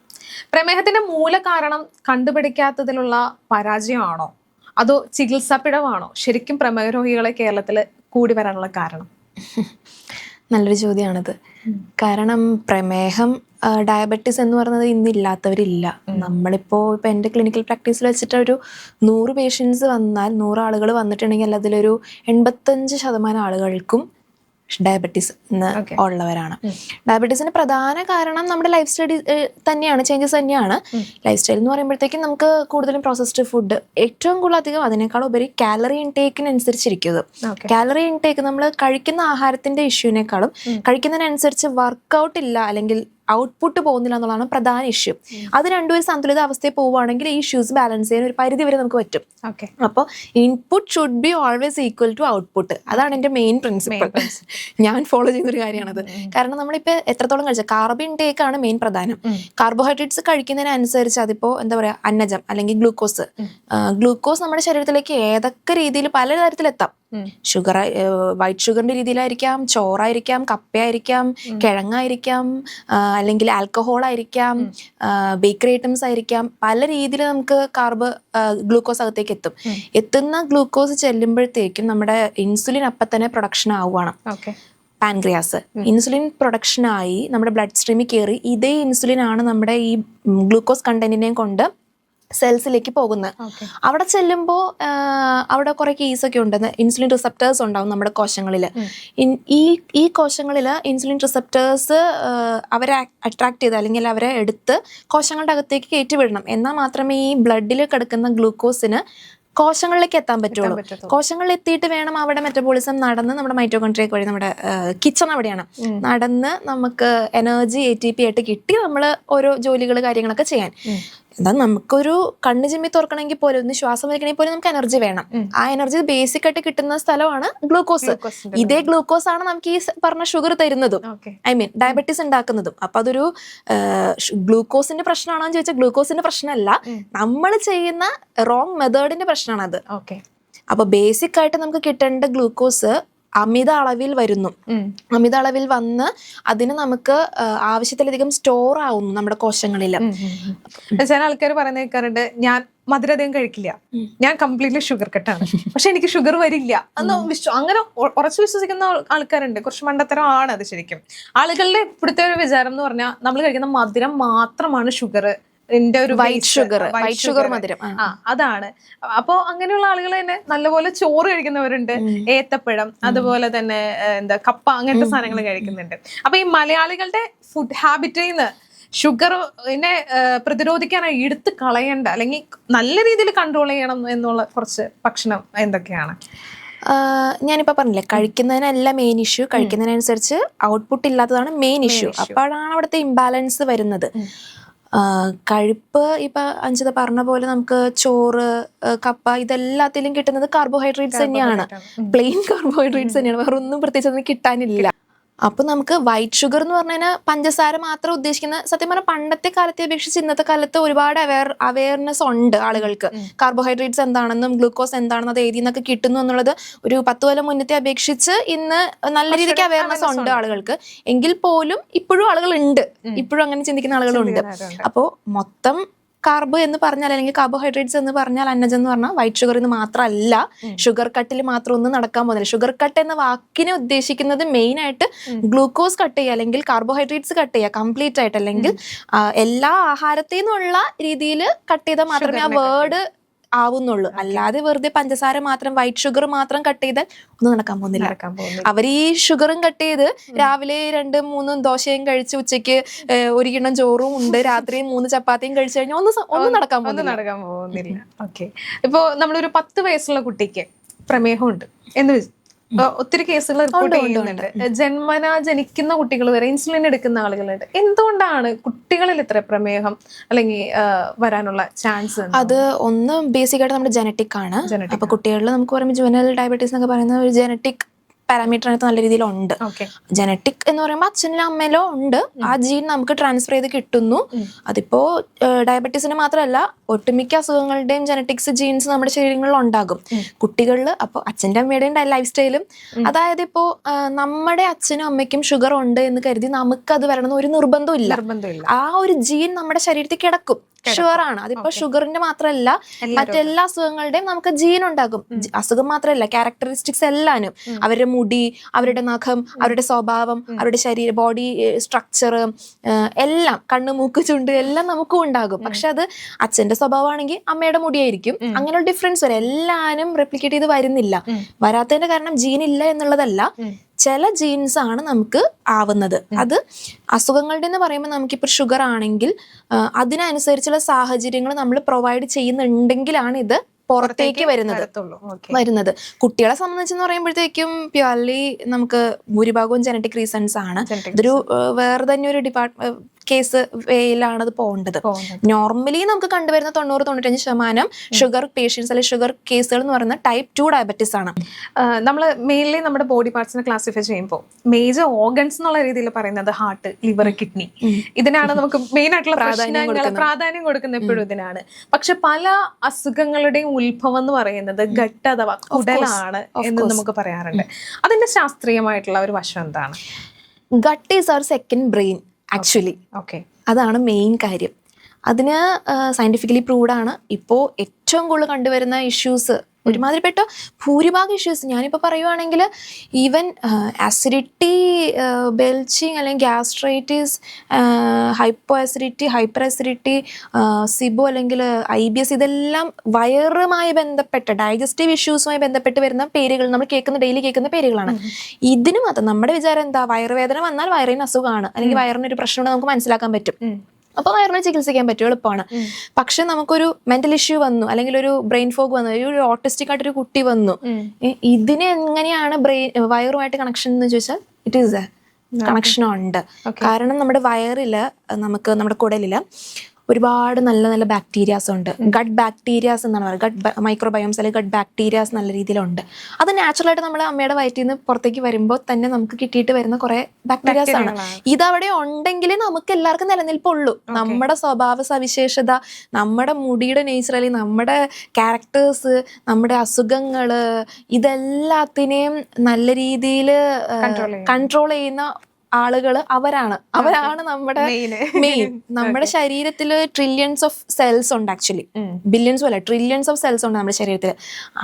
പ്രമേഹത്തിന്റെ മൂല കാരണം കണ്ടുപിടിക്കാത്തതിലുള്ള പരാജയമാണോ അതോ ചികിത്സാ പിഴവാണോ ശരിക്കും പ്രമേഹ രോഗികളെ കേരളത്തിൽ കൂടി വരാനുള്ള കാരണം? നല്ലൊരു ചോദ്യമാണിത്. കാരണം പ്രമേഹം, ഡയബറ്റീസ് എന്ന് പറയുന്നത് ഇന്നില്ലാത്തവരില്ല. ഇപ്പൊ എൻ്റെ ക്ലിനിക്കൽ പ്രാക്ടീസിൽ വെച്ചിട്ട് ഒരു 100 പേഷ്യൻസ് വന്നാൽ 100 ആളുകൾ വന്നിട്ടുണ്ടെങ്കിൽ അതിലൊരു 85% ആളുകൾക്കും ഡയബറ്റീസ് ഉള്ളവരാണ്. ഡയബറ്റീസിന് പ്രധാന കാരണം നമ്മുടെ ലൈഫ് സ്റ്റൈൽ തന്നെയാണ്, ചേഞ്ചസ് തന്നെയാണ്. ലൈഫ് സ്റ്റൈൽ എന്ന് പറയുമ്പോഴത്തേക്കും നമുക്ക് കൂടുതലും പ്രോസസ്ഡ് ഫുഡ്, ഏറ്റവും കൂടുതൽ അധികം അതിനേക്കാൾ ഉപരി കാലറി ഇൻടേക്കിനനുസരിച്ചിരിക്കുന്നത്. കാലറി ഇൻടേക്ക് നമ്മൾ കഴിക്കുന്ന ആഹാരത്തിന്റെ ഇഷ്യൂവിനേക്കാളും കഴിക്കുന്നതിനനുസരിച്ച് വർക്കൗട്ട് ഇല്ല അല്ലെങ്കിൽ ഔട്ട്പുട്ട് പോകുന്നില്ല എന്നുള്ളതാണ് പ്രധാന ഇഷ്യൂ. അത് രണ്ടുപേരും സന്തുലിത അവസ്ഥയിൽ പോവുകയാണെങ്കിൽ ഈ ഇഷ്യൂസ് ബാലൻസ് ചെയ്യാൻ ഒരു പരിധി വരെ നമുക്ക് പറ്റും. അപ്പോൾ input should be always equal to output. അതാണ് എൻ്റെ മെയിൻ പ്രിൻസിപ്പിൾ. ഞാൻ ഫോളോ ചെയ്യുന്ന ഒരു കാര്യമാണത്. കാരണം നമ്മളിപ്പോൾ എത്രത്തോളം കഴിച്ചാൽ കാർബ് ഇൻടേക്ക് ആണ് മെയിൻ പ്രധാനം. കാർബോഹൈഡ്രേറ്റ്സ് കഴിക്കുന്നതിനനുസരിച്ച് അതിപ്പോൾ എന്താ പറയുക, അന്നജം അല്ലെങ്കിൽ ഗ്ലൂക്കോസ് നമ്മുടെ ശരീരത്തിലേക്ക് ഏതൊക്കെ രീതിയിൽ പലതരത്തിലെത്താം. ഷുഗർ, വൈറ്റ് ഷുഗറിന്റെ രീതിയിലായിരിക്കാം, ചോറായിരിക്കാം, കപ്പയായിരിക്കാം, കിഴങ്ങായിരിക്കാം, അല്ലെങ്കിൽ ആൽക്കഹോൾ ആയിരിക്കാം, ബേക്കറി ഐറ്റംസ് ആയിരിക്കാം. പല രീതിയിൽ നമുക്ക് ഗ്ലൂക്കോസ് അകത്തേക്ക് എത്തുന്ന ഗ്ലൂക്കോസ് ചെല്ലുമ്പോഴത്തേക്കും നമ്മുടെ ഇൻസുലിൻ അപ്പം തന്നെ പ്രൊഡക്ഷൻ ആവുകയാണ്. പാൻക്രിയാസ് ഇൻസുലിൻ പ്രൊഡക്ഷനായി നമ്മുടെ ബ്ലഡ് സ്ട്രീമിൽ കയറി ഇതേ ഇൻസുലിൻ ആണ് നമ്മുടെ ഈ ഗ്ലൂക്കോസ് കണ്ടന്റിനെയും കൊണ്ട് സെൽസിലേക്ക് പോകുന്നത്. അവിടെ ചെല്ലുമ്പോൾ അവിടെ കുറെ കേസൊക്കെ ഉണ്ട്. ഇൻസുലിൻ റിസപ്റ്റേഴ്സ് ഉണ്ടാവും നമ്മുടെ കോശങ്ങളിൽ. ഈ കോശങ്ങളിൽ ഇൻസുലിൻ റിസപ്റ്റേഴ്സ് അവരെ അട്രാക്ട് ചെയ്ത് അല്ലെങ്കിൽ അവരെ എടുത്ത് കോശങ്ങളുടെ അകത്തേക്ക് കയറ്റിവിടണം. എന്നാൽ മാത്രമേ ഈ ബ്ലഡിൽ കിടക്കുന്ന ഗ്ലൂക്കോസിന് കോശങ്ങളിലേക്ക് എത്താൻ പറ്റുള്ളൂ. കോശങ്ങളിൽ എത്തിയിട്ട് വേണം അവിടെ മെറ്റബോളിസം നടന്ന് നമ്മുടെ മൈറ്റോകോൺട്രിയ വഴി നമ്മുടെ കിച്ചൺ അവിടെയാണ് നടന്ന് നമുക്ക് എനർജി ATP ആയിട്ട് കിട്ടി നമ്മൾ ഓരോ ജോലികൾ കാര്യങ്ങളൊക്കെ ചെയ്യാൻ. എന്താ നമുക്കൊരു കണ്ണ് ചിമ്മി തുറക്കണമെങ്കിൽ പോലും ഒന്ന് ശ്വാസം വലിക്കണമെങ്കിൽ പോലും നമുക്ക് എനർജി വേണം. ആ എനർജി ബേസിക് ആയിട്ട് കിട്ടുന്ന സ്ഥലമാണ് ഗ്ലൂക്കോസ്. ഇതേ ഗ്ലൂക്കോസ് ആണ് നമുക്ക് ഈ പറഞ്ഞ ഷുഗർ തരുന്നതും, ഡയബറ്റീസ് ഉണ്ടാക്കുന്നതും. അപ്പൊ അതൊരു ഗ്ലൂക്കോസിന്റെ പ്രശ്നമാണോ എന്ന് ചോദിച്ചാൽ ഗ്ലൂക്കോസിന്റെ പ്രശ്നമല്ല, നമ്മൾ ചെയ്യുന്ന റോങ് മെത്തേഡിന്റെ പ്രശ്നമാണത്. അപ്പൊ ബേസിക് ആയിട്ട് നമുക്ക് കിട്ടേണ്ട ഗ്ലൂക്കോസ് അമിത അളവിൽ വരുന്നു. അമിത അളവിൽ വന്ന് അതിന് നമുക്ക് ആവശ്യത്തിലധികം സ്റ്റോർ ആവുന്നു നമ്മുടെ കോശങ്ങളിൽ. ചില ആൾക്കാർ പറയുന്ന കേൾക്കാറുണ്ട്, ഞാൻ മധുരം അധികം കഴിക്കില്ല, ഞാൻ കംപ്ലീറ്റ്ലി ഷുഗർ കട്ടാണ്, പക്ഷെ എനിക്ക് ഷുഗർ വരില്ല എന്ന് അങ്ങനെ ഉറച്ചു വിശ്വസിക്കുന്ന ആൾക്കാരുണ്ട്. കുറച്ച് മണ്ടത്തരമാണ് അത്. ശരിക്കും ആളുകളുടെ ഇപ്പോഴത്തെ ഒരു വിചാരം എന്ന് പറഞ്ഞാൽ നമ്മൾ കഴിക്കുന്ന മധുരം മാത്രമാണ് ഷുഗർ, ഒരു വൈറ്റ് ഷുഗർ മധുരം അതാണ്. അപ്പൊ അങ്ങനെയുള്ള ആളുകൾ തന്നെ നല്ലപോലെ ചോറ് കഴിക്കുന്നവരുണ്ട്, ഏത്തപ്പഴം, അതുപോലെ തന്നെ കപ്പ, അങ്ങനത്തെ സാധനങ്ങൾ കഴിക്കുന്നുണ്ട്. അപ്പൊ ഈ മലയാളികളുടെ ഫുഡ് ഹാബിറ്റിൽ നിന്ന് ഷുഗറിനെ പ്രതിരോധിക്കാനായി എടുത്ത് കളയേണ്ട അല്ലെങ്കിൽ നല്ല രീതിയിൽ കൺട്രോൾ ചെയ്യണം എന്നുള്ള കുറച്ച് ഭക്ഷണം എന്തൊക്കെയാണ്? ഞാനിപ്പോൾ പറഞ്ഞില്ലേ, കഴിക്കുന്നതിനല്ല മെയിൻ ഇഷ്യൂ, കഴിക്കുന്നതിനനുസരിച്ച് ഔട്ട്പുട്ട് ഇല്ലാത്തതാണ് മെയിൻ ഇഷ്യൂ. അപ്പോഴാണ് അവിടുത്തെ ഇംബാലൻസ് വരുന്നത്. കഴിപ്പ് ഇപ്പൊ അഞ്ജിത പറഞ്ഞ പോലെ നമുക്ക് ചോറ്, കപ്പ, ഇതെല്ലാത്തിലും കിട്ടുന്നത് കാർബോഹൈഡ്രേറ്റ്സ് തന്നെയാണ്. പ്ലെയിൻ കാർബോഹൈഡ്രേറ്റ്സ് തന്നെയാണ്, വേറെ ഒന്നും പ്രത്യേകിച്ച് ഒന്നും കിട്ടാനില്ല. അപ്പൊ നമുക്ക് വൈറ്റ് ഷുഗർ എന്ന് പറഞ്ഞാൽ പഞ്ചസാര മാത്രം ഉദ്ദേശിക്കുന്ന, സത്യം പറഞ്ഞാൽ പണ്ടത്തെ കാലത്തെ അപേക്ഷിച്ച് ഇന്നത്തെ കാലത്ത് ഒരുപാട് അവയർനെസ് ഉണ്ട് ആളുകൾക്ക്. കാർബോഹൈഡ്രേറ്റ്സ് എന്താണെന്നും ഗ്ലൂക്കോസ് എന്താണെന്നും അത് ഏതിൽ നിന്നൊക്കെ കിട്ടുന്നു എന്നുള്ളത് ഒരു 10 കൊല്ലം മുന്നത്തെ അപേക്ഷിച്ച് ഇന്ന് നല്ല രീതിക്ക് അവയർനെസ് ഉണ്ട് ആളുകൾക്ക്. എങ്കിൽ പോലും ഇപ്പോഴും ആളുകളുണ്ട്, ഇപ്പോഴും അങ്ങനെ ചിന്തിക്കുന്ന ആളുകളുണ്ട്. അപ്പോൾ മൊത്തം കാർബ് എന്ന് പറഞ്ഞാൽ അല്ലെങ്കിൽ കാർബോഹൈഡ്രേറ്റ്സ് എന്ന് പറഞ്ഞാൽ അന്നജം എന്ന് പറഞ്ഞാൽ വൈറ്റ് ഷുഗർ എന്ന് മാത്രമല്ല, ഷുഗർ കട്ടിൽ മാത്രം ഒന്നും നടക്കാൻ പോകുന്നില്ല. ഷുഗർ കട്ട് എന്ന വാക്കിനെ ഉദ്ദേശിക്കുന്നത് മെയിൻ ആയിട്ട് ഗ്ലൂക്കോസ് കട്ട് ചെയ്യുക അല്ലെങ്കിൽ കാർബോഹൈഡ്രേറ്റ്സ് കട്ട് ചെയ്യുക കംപ്ലീറ്റ് ആയിട്ട്, അല്ലെങ്കിൽ എല്ലാ ആഹാരത്തിൽ നിന്നുള്ള രീതിയിൽ കട്ട് ചെയ്താൽ മാത്രമേ ആ വേർഡ് ആവുന്നുള്ളൂ. അല്ലാതെ വെറുതെ പഞ്ചസാര മാത്രം, വൈറ്റ് ഷുഗർ മാത്രം കട്ട് ചെയ്താൽ ഒന്നും നടക്കാൻ പോകുന്നില്ല. അവർ ഈ ഷുഗറും കട്ട് ചെയ്ത് രാവിലെ 2-3 ദോശയും കഴിച്ച് ഉച്ചയ്ക്ക് 1 കിണ്ണം ചോറും ഉണ്ട്, രാത്രി 3 ചപ്പാത്തിയും കഴിച്ചു കഴിഞ്ഞാൽ ഒന്നും നടക്കാൻ പോകുന്നില്ല. ഓക്കെ, ഇപ്പോ നമ്മളൊരു 10 വയസ്സുള്ള കുട്ടിക്ക് പ്രമേഹമുണ്ട് എന്ന് ഒത്തിരി കേസുകൾ റിപ്പോർട്ട് ചെയ്യുന്നുണ്ട്. ജന്മന ജനിക്കുന്ന കുട്ടികൾ വരെ ഇൻസുലിൻ എടുക്കുന്ന ആളുകളുണ്ട്. എന്തുകൊണ്ടാണ് കുട്ടികളിൽ ഇത്ര പ്രമേഹം അല്ലെങ്കിൽ വരാനുള്ള ചാൻസ്? അത് ഒന്ന് ബേസിക് ആയിട്ട് നമ്മുടെ ജനറ്റിക് ആണ്. അപ്പൊ കുട്ടികളിൽ നമുക്ക് പറയുമ്പോൾ ജുവനൽ ഡയബറ്റീസ് എന്നൊക്കെ പറയുന്ന ഒരു ജനറ്റിക് പാരാമീറ്റർ അതിനകത്ത് നല്ല രീതിയിലുണ്ട്. ജനറ്റിക് എന്ന് പറയുമ്പോൾ അച്ഛനിലും അമ്മയിലോ ഉണ്ട്. ആ ജീൻ നമുക്ക് ട്രാൻസ്ഫർ ചെയ്ത് കിട്ടുന്നു. അതിപ്പോ ഡയബറ്റീസിന് മാത്രമല്ല, ഒട്ടുമിക്ക അസുഖങ്ങളുടെയും ജനറ്റിക്സ് ജീൻസ് നമ്മുടെ ശരീരങ്ങളിൽ ഉണ്ടാകും കുട്ടികളിൽ. അപ്പോൾ അച്ഛൻ്റെ അമ്മയുടെയും ലൈഫ് സ്റ്റൈലും, അതായത് ഇപ്പോ നമ്മുടെ അച്ഛനും അമ്മയ്ക്കും ഷുഗർ ഉണ്ട് എന്ന് കരുതി നമുക്ക് അത് വരണമെന്ന് ഒരു നിർബന്ധവും ഇല്ല. ആ ഒരു ജീൻ നമ്മുടെ ശരീരത്തിൽ കിടക്കും, ഷുവർ ആണ്. അതിപ്പോ ഷുഗറിന്റെ മാത്രമല്ല, മറ്റെല്ലാ അസുഖങ്ങളുടെയും നമുക്ക് ജീൻ ഉണ്ടാകും. അസുഖം മാത്രമല്ല, ക്യാരക്ടറിസ്റ്റിക്സ് എല്ലാനും, അവരുടെ മുടി, അവരുടെ നഖം, അവരുടെ സ്വഭാവം, അവരുടെ ശരീര ബോഡി സ്ട്രക്ചർ എല്ലാം, കണ്ണ് മൂക്ക് ചുണ്ട് എല്ലാം നമുക്കും ഉണ്ടാകും. പക്ഷെ അത് അച്ഛന്റെ സ്വഭാവമാണെങ്കിൽ അമ്മയുടെ മുടിയായിരിക്കും. അങ്ങനെയുള്ള ഡിഫറൻസ് വരും. എല്ലാനും റെപ്ലിക്കേറ്റ് ചെയ്ത് വരുന്നില്ല. വരാത്തതിന്റെ കാരണം ജീൻ ഇല്ല എന്നുള്ളതല്ല, ചില ജീൻസ് ആണ് നമുക്ക് ആവുന്നത്. അത് അസുഖങ്ങളുടെ എന്ന് പറയുമ്പോൾ നമുക്കിപ്പോൾ ഷുഗർ ആണെങ്കിൽ അതിനനുസരിച്ചുള്ള സാഹചര്യങ്ങൾ നമ്മൾ പ്രൊവൈഡ് ചെയ്യുന്നുണ്ടെങ്കിലാണ് ഇത് പുറത്തേക്ക് വരുന്നത്. കുട്ടികളെ സംബന്ധിച്ചെന്ന് പറയുമ്പോഴത്തേക്കും പ്യുവർലി നമുക്ക് ഭൂരിഭാഗവും ജനറ്റിക് റീസൺസ് ആണ്. ഇതൊരു വേറെ തന്നെ ഒരു കേസ് വേയിലാണ് അത് പോകേണ്ടത്. നോർമലി നമുക്ക് കണ്ടുവരുന്ന 90-95% ഷുഗർ പേഷ്യൻസ് അല്ലെങ്കിൽ ഷുഗർ കേസുകൾ എന്ന് പറയുന്നത് ടൈപ്പ് 2 ഡയബറ്റീസ് ആണ്. നമ്മൾ മെയിൻലി നമ്മുടെ ബോഡി പാർട്സിനെ ക്ലാസിഫൈ ചെയ്യുമ്പോൾ മേജർ ഓർഗൻസ് എന്നുള്ള രീതിയിൽ പറയുന്നത് ഹാർട്ട്, ലിവർ, കിഡ്നി, ഇതിനാണ് നമുക്ക് മെയിൻ ആയിട്ടുള്ള പ്രാധാന്യം കൊടുക്കുന്ന എപ്പോഴും ഇതിനാണ്. പക്ഷെ പല അസുഖങ്ങളുടെയും ഉത്ഭവം എന്ന് പറയുന്നത് ഗട്ട് അഥവാ കുടലാണ് എന്ന് നമുക്ക് പറയാറുണ്ട്. അതിന്റെ ശാസ്ത്രീയമായിട്ടുള്ള ഒരു വശം എന്താണ്? Gut is our second brain actually. അതാണ് മെയിൻ കാര്യം. അതിന് സയന്റിഫിക്കലി പ്രൂവ്ഡ് ആണ്. ഇപ്പോൾ ഏറ്റവും കൂടുതൽ കണ്ടുവരുന്ന ഇഷ്യൂസ്, ഒരുമാതിരിപ്പെട്ട ഭൂരിഭാഗം ഇഷ്യൂസ് ഞാനിപ്പോൾ പറയുവാണെങ്കിൽ, ഈവൻ ആസിഡിറ്റി, ബെൽച്ചിങ് അല്ലെങ്കിൽ gastritis, hypo acidity, hyper acidity, സിബോ അല്ലെങ്കിൽ IBS, ഇതെല്ലാം വയറുമായി ബന്ധപ്പെട്ട ഡൈജസ്റ്റീവ് ഇഷ്യൂസുമായി ബന്ധപ്പെട്ട് വരുന്ന പേരുകൾ, നമ്മൾ ഡെയിലി കേൾക്കുന്ന പേരുകളാണ്. ഇതിന് മാത്രം നമ്മുടെ വിചാരം എന്താ, വയറുവേദന വന്നാൽ വയറിന് അസുഖമാണ് അല്ലെങ്കിൽ വയറിനൊരു പ്രശ്നമുണ്ട് നമുക്ക് മനസ്സിലാക്കാൻ പറ്റും. അപ്പോൾ വയറിനെ ചികിത്സിക്കാൻ പറ്റും, എളുപ്പമാണ്. പക്ഷെ നമുക്കൊരു മെന്റൽ ഇഷ്യൂ വന്നു, അല്ലെങ്കിൽ ഒരു ബ്രെയിൻ ഫോഗ് വന്നു, ഒരു ഓട്ടിസ്റ്റിക് ആയിട്ടൊരു കുട്ടി വന്നു, ഇതിന് എങ്ങനെയാണ് വയറുമായിട്ട് കണക്ഷൻ എന്ന് ചോദിച്ചാൽ ഇറ്റ് ഈസ് കണക്ഷൻ ഉണ്ട്. കാരണം നമ്മുടെ വയറില്, നമ്മുടെ കുടലില് ഒരുപാട് നല്ല നല്ല ബാക്ടീരിയാസ് ഉണ്ട്. ഗട്ട് ബാക്ടീരിയാസ് എന്നാണ് പറയുക. ഗട്ട് മൈക്രോബയോംസ് അല്ലെങ്കിൽ ഗട്ട് ബാക്ടീരിയാസ് നല്ല രീതിയിലുണ്ട്. അത് നാച്ചുറലായിട്ട് നമ്മുടെ അമ്മയുടെ വയറ്റിൽ നിന്ന് പുറത്തേക്ക് വരുമ്പോൾ തന്നെ നമുക്ക് കിട്ടിയിട്ട് വരുന്ന കുറെ ബാക്ടീരിയാസ് ആണ്. ഇതവിടെ ഉണ്ടെങ്കിൽ നമുക്ക് എല്ലാവർക്കും നിലനിൽപ്പുള്ളൂ. നമ്മുടെ സ്വഭാവ സവിശേഷത, നമ്മുടെ മുടിയുടെ നേച്ചർ, അല്ലെങ്കിൽ നമ്മുടെ ക്യാരക്ടേഴ്സ്, നമ്മുടെ അസുഖങ്ങള്, ഇതെല്ലാത്തിനെയും നല്ല രീതിയിൽ കൺട്രോൾ ചെയ്യുന്ന ആളുകൾ അവരാണ് നമ്മുടെ മെയിൻ. നമ്മുടെ ശരീരത്തിൽ ട്രില്യൺസ് ഓഫ് സെൽസ് ഉണ്ട്, ആക്ച്വലി ബില്യൺസും അല്ല, ട്രില്യൺസ് ഓഫ് സെൽസ് ഉണ്ട് നമ്മുടെ ശരീരത്തിൽ.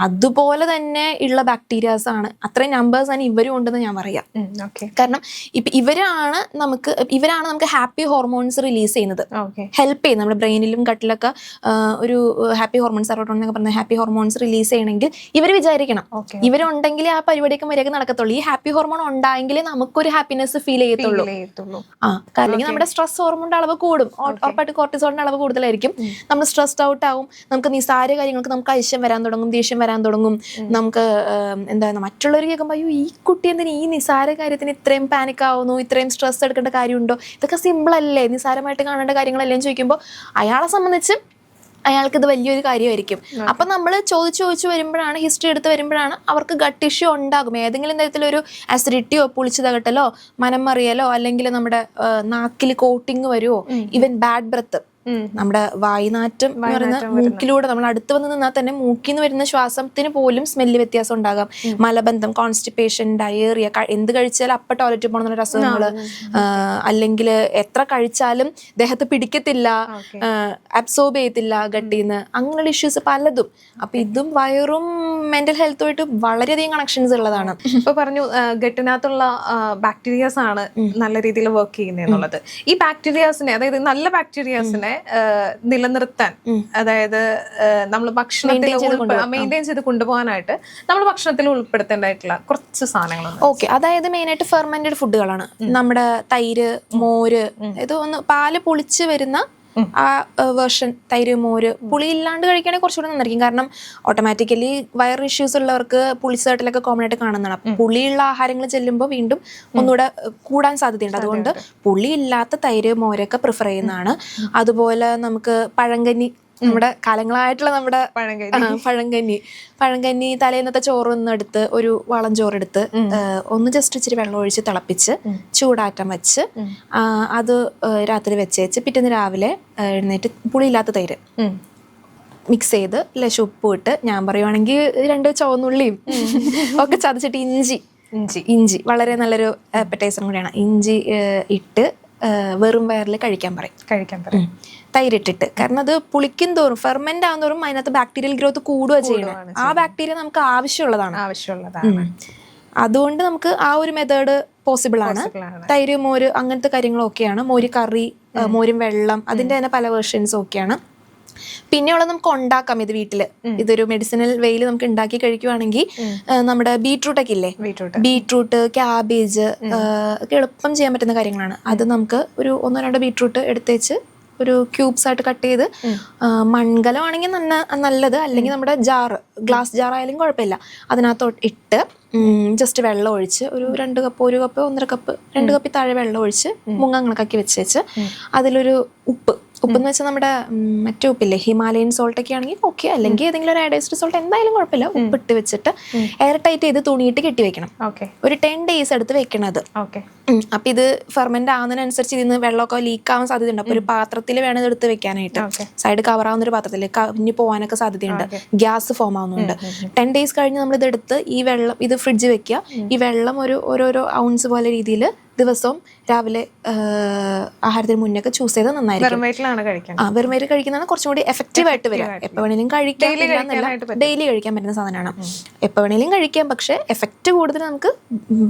അതുപോലെ തന്നെ ഉള്ള ബാക്ടീരിയാസ് ആണ്, അത്രയും നമ്പേഴ്സ് ആണ് ഇവരും ഉണ്ടെന്ന് ഞാൻ പറയാം. കാരണം ഇവരാണ് നമുക്ക് ഹാപ്പി ഹോർമോൺസ് റിലീസ് ചെയ്യുന്നത്, ഹെൽപ്പ് ചെയ്യും. നമ്മുടെ ബ്രെയിനിലും ഗട്ടിലൊക്കെ ഒരു ഹാപ്പി ഹോർമോൺസ്, സെറോട്ടോണിൻ എന്നൊക്കെ പറഞ്ഞ ഹാപ്പി ഹോർമോൺസ് റിലീസ് ചെയ്യണമെങ്കിൽ ഇവർ വിചാരിക്കണം, ഇവരുണ്ടെങ്കിലേ ആ പരിപാടിയൊക്കെ മര്യാദ നടക്കത്തുള്ളൂ. ഈ ഹാപ്പി ഹോർമോൺ ഉണ്ടായെങ്കിലേ നമുക്കൊരു ഹാപ്പിനെസ് ഫീൽ ചെയ്യത്തുള്ളൂ. അല്ലെങ്കിൽ നമ്മുടെ സ്ട്രെസ് ഹോർമോണിന്റെ അളവ് കൂടും, ഉറപ്പായിട്ട് കോർട്ടിസോളിന്റെ അളവ് കൂടുതലായിരിക്കും. നമ്മൾ സ്ട്രെസ്ഡ് ഔട്ട് ആവും, നമുക്ക് നിസാര കാര്യങ്ങൾക്ക് നമുക്ക് ഐശ്യം വരാൻ തുടങ്ങും, ദേഷ്യം വരാൻ തുടങ്ങും. നമുക്ക് മറ്റുള്ളവർ കേൾക്കുമ്പോൾ അയ്യോ ഈ കുട്ടി എന്തിനാ ഈ നിസാര കാര്യത്തിന് ഇത്രയും പാനിക് ആവുന്നു, ഇത്രയും സ്ട്രെസ് എടുക്കേണ്ട കാര്യമുണ്ടോ, ഇതൊക്കെ സിമ്പിൾ അല്ലേ, നിസാരമായിട്ട് കാണേണ്ട കാര്യങ്ങളല്ലേ എന്ന് ചോദിക്കുമ്പോൾ അയാളെ സംബന്ധിച്ച് അയാൾക്ക് ഇത് വലിയൊരു കാര്യമായിരിക്കും. അപ്പം നമ്മൾ ചോദിച്ചു വരുമ്പോഴാണ്, ഹിസ്റ്ററി എടുത്ത് വരുമ്പോഴാണ് അവർക്ക് ഗട്ട് ഇഷ്യൂ ഉണ്ടാകും. ഏതെങ്കിലും തരത്തിലൊരു ആസിഡിറ്റിയോ പുളിച്ചതകട്ടലോ മനം മറിയലോ അല്ലെങ്കിൽ നമ്മുടെ നാക്കിൽ കോട്ടിങ് വരുമോ, ഈവൻ ബാഡ് ബ്രത്ത്, നമ്മുടെ വായുനാറ്റം എന്ന് പറയുന്ന മൂക്കിലൂടെ നമ്മൾ അടുത്ത് വന്ന് നിന്നാൽ തന്നെ മൂക്കിന്ന് വരുന്ന ശ്വാസത്തിന് പോലും സ്മെല്ല് വ്യത്യാസം ഉണ്ടാകാം. മലബന്ധം, കോൺസ്റ്റിപ്പേഷൻ, ഡയേറിയ, എന്ത് കഴിച്ചാലും അപ്പം ടോയ്ലറ്റിൽ പോകണമെന്നുള്ള അസുഖങ്ങള്, അല്ലെങ്കിൽ എത്ര കഴിച്ചാലും ദേഹത്ത് പിടിക്കത്തില്ല, അബ്സോർബ് ചെയ്യത്തില്ല ഗട്ടിന്ന്, അങ്ങനെയുള്ള ഇഷ്യൂസ് പലതും. അപ്പൊ ഇതും വയറും മെന്റൽ ഹെൽത്തുമായിട്ട് വളരെയധികം കണക്ഷൻസ് ഉള്ളതാണ്. ഇപ്പൊ പറഞ്ഞു ഗട്ടിനകത്തുള്ള ബാക്ടീരിയാസ് ആണ് നല്ല രീതിയിൽ വർക്ക് ചെയ്യുന്നത് എന്നുള്ളത്. ഈ ബാക്ടീരിയാസിനെ, അതായത് നല്ല ബാക്ടീരിയാസിനെ നിലനിർത്താൻ, അതായത് നമ്മൾ ഭക്ഷണത്തിൽ മെയിൻറ്റെയിൻ ചെയ്ത് കൊണ്ടുപോകാനായിട്ട് നമ്മൾ ഭക്ഷണത്തിൽ ഉൾപ്പെടുത്തേണ്ടതായിട്ടുള്ള കുറച്ച് സാധനങ്ങളുണ്ട്. ഓക്കെ, അതായത് മെയിനായിട്ട് ഫെർമെന്റഡ് ഫുഡുകളാണ്. നമ്മുടെ തൈര്, മോര്, ഇത് പാല് പുളിച്ച് വരുന്ന ആ വേർഷൻ തൈര് മോര് പുളി ഇല്ലാണ്ട് കഴിക്കുകയാണെങ്കിൽ കുറച്ചുകൂടെ നന്നായിരിക്കും. കാരണം ഓട്ടോമാറ്റിക്കലി വയർ ഇഷ്യൂസ് ഉള്ളവർക്ക് പുളിച്ചേട്ടലൊക്കെ കോമൺ ആയിട്ട് കാണുന്നതാണ്. പുളിയുള്ള ആഹാരങ്ങൾ ചെല്ലുമ്പോൾ വീണ്ടും ഒന്നുകൂടെ കൂടാൻ സാധ്യതയുണ്ട്. അതുകൊണ്ട് പുളി ഇല്ലാത്ത തൈര് മോരൊക്കെ പ്രിഫർ ചെയ്യുന്നതാണ്. അതുപോലെ നമുക്ക് പഴങ്കഞ്ഞി, നമ്മുടെ കാലങ്ങളായിട്ടുള്ള നമ്മുടെ പഴങ്കഞ്ഞി തലേന്നത്തെ ചോറൊന്നെടുത്ത് ഒരു വളം ചോറെടുത്ത് ഒന്ന് ജസ്റ്റ് ഇച്ചിരി വെള്ളം ഒഴിച്ച് തിളപ്പിച്ച് ചൂടാറ്റം വെച്ച് അത് രാത്രി വെച്ചേച്ച് പിറ്റേന്ന് രാവിലെ എഴുന്നേറ്റ് പുളിയില്ലാത്ത തൈര് മിക്സ് ചെയ്ത് ലേശം ഉപ്പ് ഇട്ട്, ഞാൻ പറയുവാണെങ്കിൽ 2 ചുവന്നുള്ളിയും ഒക്കെ ചതച്ചിട്ട് ഇഞ്ചി വളരെ നല്ലൊരു അപ്പറ്റൈസറും കൂടിയാണ്. ഇഞ്ചി ഇട്ട് വെറും വയറിൽ കഴിക്കാൻ പറയും തൈരിട്ടിട്ട്. കാരണം അത് പുളിക്കും തോറും ഫെർമെന്റ് ആകും തോറും അതിനകത്ത് ബാക്ടീരിയൽ ഗ്രോത്ത് കൂടുക ചെയ്യണം. ആ ബാക്ടീരിയ നമുക്ക് ആവശ്യമുള്ളതാണ്. അതുകൊണ്ട് നമുക്ക് ആ ഒരു മെത്തേഡ് പോസിബിൾ ആണ്. തൈര് മോര് അങ്ങനത്തെ കാര്യങ്ങളൊക്കെയാണ്. മോര് കറി, മോരും വെള്ളം, അതിന്റെ തന്നെ പല വേർഷൻസും ഒക്കെയാണ്. പിന്നെയുള്ളത് നമുക്ക് ഉണ്ടാക്കാം ഇത് വീട്ടില്. ഇതൊരു മെഡിസിനൽ വേയിൽ നമുക്ക് ഉണ്ടാക്കി കഴിക്കുവാണെങ്കിൽ നമ്മുടെ ബീട്രൂട്ട് ഒക്കെ ഇല്ലേ, ബീട്രൂട്ട്, ക്യാബേജ് ഒക്കെ എളുപ്പം ചെയ്യാൻ പറ്റുന്ന കാര്യങ്ങളാണ്. അത് നമുക്ക് ഒരു 1-2 ബീട്രൂട്ട് എടുത്തേച്ച് ഒരു ക്യൂബ്സ് ആയിട്ട് കട്ട് ചെയ്ത്, മൺകലമാണെങ്കിൽ നല്ലത്, അല്ലെങ്കിൽ നമ്മുടെ ഗ്ലാസ് ജാർ ആയാലും കുഴപ്പമില്ല, അതിനകത്തോട്ട് ഇട്ട് ജസ്റ്റ് വെള്ളം ഒഴിച്ച് ഒരു 2 കപ്പ് 1 കപ്പ് 1.5 കപ്പ് 2 കപ്പിൽ താഴെ വെള്ളം ഒഴിച്ച് കണക്കാക്കി വെച്ചേച്ച് അതിലൊരു ഉപ്പെന്ന് വെച്ചാൽ നമ്മുടെ മറ്റേ ഉപ്പില്ലേ, ഹിമാലയൻ സോൾട്ട് ഒക്കെ ആണെങ്കിൽ ഓക്കെ, അല്ലെങ്കിൽ ഏതെങ്കിലും ഒരു അയഡൈസ്ഡ് സോൾട്ട് എന്തായാലും കുഴപ്പമില്ല. ഉപ്പിട്ട് വെച്ചിട്ട് എയർ ടൈറ്റ് ചെയ്ത് തുണിയിട്ട് കെട്ടി വെക്കണം. ഒരു 10 days എടുത്ത് വെക്കണത്. അപ്പൊ ഇത് ഫെർമെന്റ് ആവുന്നതിനനുസരിച്ച് ഇതിന് വെള്ളമൊക്കെ ലീക്ക് ആവാൻ സാധ്യതയുണ്ട്. അപ്പൊ ഒരു പാത്രത്തിൽ വേണം ഇത് എടുത്ത് വെക്കാനായിട്ട്. സൈഡ് കവർ ആവുന്ന ഒരു പാത്രത്തിൽ കവിഞ്ഞ് പോകാനൊക്കെ സാധ്യതയുണ്ട്. ഗ്യാസ് ഫോം ആവുന്നുണ്ട്. 10 days കഴിഞ്ഞ് നമ്മൾ ഇതെടുത്ത് ഈ വെള്ളം ഇത് ഫ്രിഡ്ജ് വെക്കുക. ഈ വെള്ളം ഓരോരോ ഔൺസ് പോലെ രീതിയിൽ ദിവസവും രാവിലെ ആഹാരത്തിന് മുന്നൊക്കെ ചൂസ് ചെയ്ത് നന്നായിരിക്കും. വെറും വയറ്റിൽ കഴിക്കുന്നതാണ് കുറച്ചും കൂടി എഫക്റ്റീവ് ആയിട്ട് വരിക. എപ്പോൾ വേണേലും കഴിക്കാം, ഡെയിലി കഴിക്കാൻ പറ്റുന്ന സാധനമാണ്. എപ്പോൾ വേണേലും കഴിക്കാം, പക്ഷെ എഫക്റ്റ് കൂടുതൽ നമുക്ക്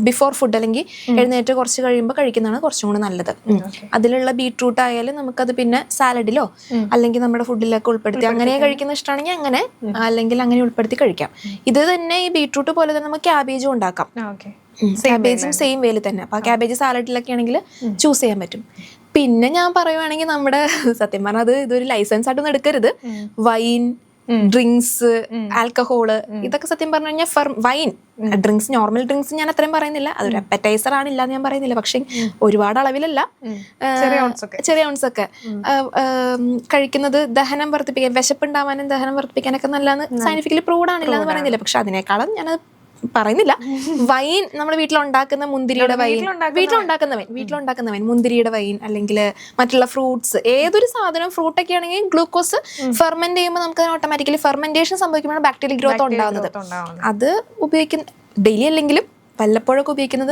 ബിഫോർ ഫുഡ് അല്ലെങ്കിൽ എഴുന്നേറ്റ് കുറച്ച് കഴിയുമ്പോൾ കഴിക്കുന്നതാണ് കുറച്ചും കൂടി നല്ലത്. അതിലുള്ള ബീട്രൂട്ട് ആയാലും നമുക്കത് പിന്നെ സാലഡിലോ അല്ലെങ്കിൽ നമ്മുടെ ഫുഡിലൊക്കെ ഉൾപ്പെടുത്തി അങ്ങനെ കഴിക്കുന്ന ഇഷ്ടമാണെങ്കിൽ അങ്ങനെ, അല്ലെങ്കിൽ അങ്ങനെ ഉൾപ്പെടുത്തി കഴിക്കാം. ഇത് തന്നെ ഈ ബീട്രൂട്ട് പോലെ തന്നെ നമുക്ക് ക്യാബേജും ഉണ്ടാക്കാം. ക്യാബേജും സെയിം വേയിൽ തന്നെ. അപ്പൊ ആ ക്യാബേജ് സാലഡിലൊക്കെ ആണെങ്കിൽ ചൂസ് ചെയ്യാൻ പറ്റും. പിന്നെ ഞാൻ പറയുവാണെങ്കിൽ നമ്മുടെ സത്യം പറഞ്ഞാൽ ഇതൊരു ലൈസൻസ് ആയിട്ടൊന്നും എടുക്കരുത്. വൈൻ, ഡ്രിങ്ക്സ്, ആൽക്കഹോള്, ഇതൊക്കെ സത്യം പറഞ്ഞു കഴിഞ്ഞാൽ വൈൻ, ഡ്രിങ്ക്സ്, നോർമൽ ഡ്രിങ്ക്സ് ഞാൻ അത്രയും പറയുന്നില്ല, അതൊരു അപ്പറ്റൈസർ ആണ്, ഇല്ലാന്ന് ഞാൻ പറയുന്നില്ല. പക്ഷെ ഒരുപാട് അളവിലല്ല, ചെറിയ ഓൺസ് ഒക്കെ കഴിക്കുന്നത് ദഹനം വർദ്ധിപ്പിക്കാൻ, വിശപ്പുണ്ടാവാനും ദഹനം വർദ്ധിപ്പിക്കാനൊക്കെ നല്ലതെന്ന് സയന്റിഫിക്കലി പ്രൂവ്ഡ് ആണില്ല എന്ന് പറയുന്നില്ല. പക്ഷെ അതിനേക്കാളും ഞാനത് പറയുന്നില്ല. വൈൻ, നമ്മൾ വീട്ടിലുണ്ടാക്കുന്ന മുന്തിരിയുടെ വൈൻ, വീട്ടിലുണ്ടാക്കുന്ന വൈൻ, മുന്തിരിയുടെ വൈൻ, അല്ലെങ്കിൽ മറ്റുള്ള ഫ്രൂട്ട്സ്, ഏതൊരു സാധനം ഫ്രൂട്ടൊക്കെ ആണെങ്കിൽ ഗ്ലൂക്കോസ് ഫെർമെന്റ് ചെയ്യുമ്പോൾ നമുക്ക് ഓട്ടോമാറ്റിക്കലി ഫെർമെന്റേഷൻ സംഭവിക്കുമ്പോഴാണ് ബാക്ടീരിയൽ ഗ്രോത്ത് ഉണ്ടാകുന്നത്. അത് ഉപയോഗിക്കുന്ന ഡെയിലി അല്ലെങ്കിലും വല്ലപ്പോഴൊക്കെ ഉപയോഗിക്കുന്നത്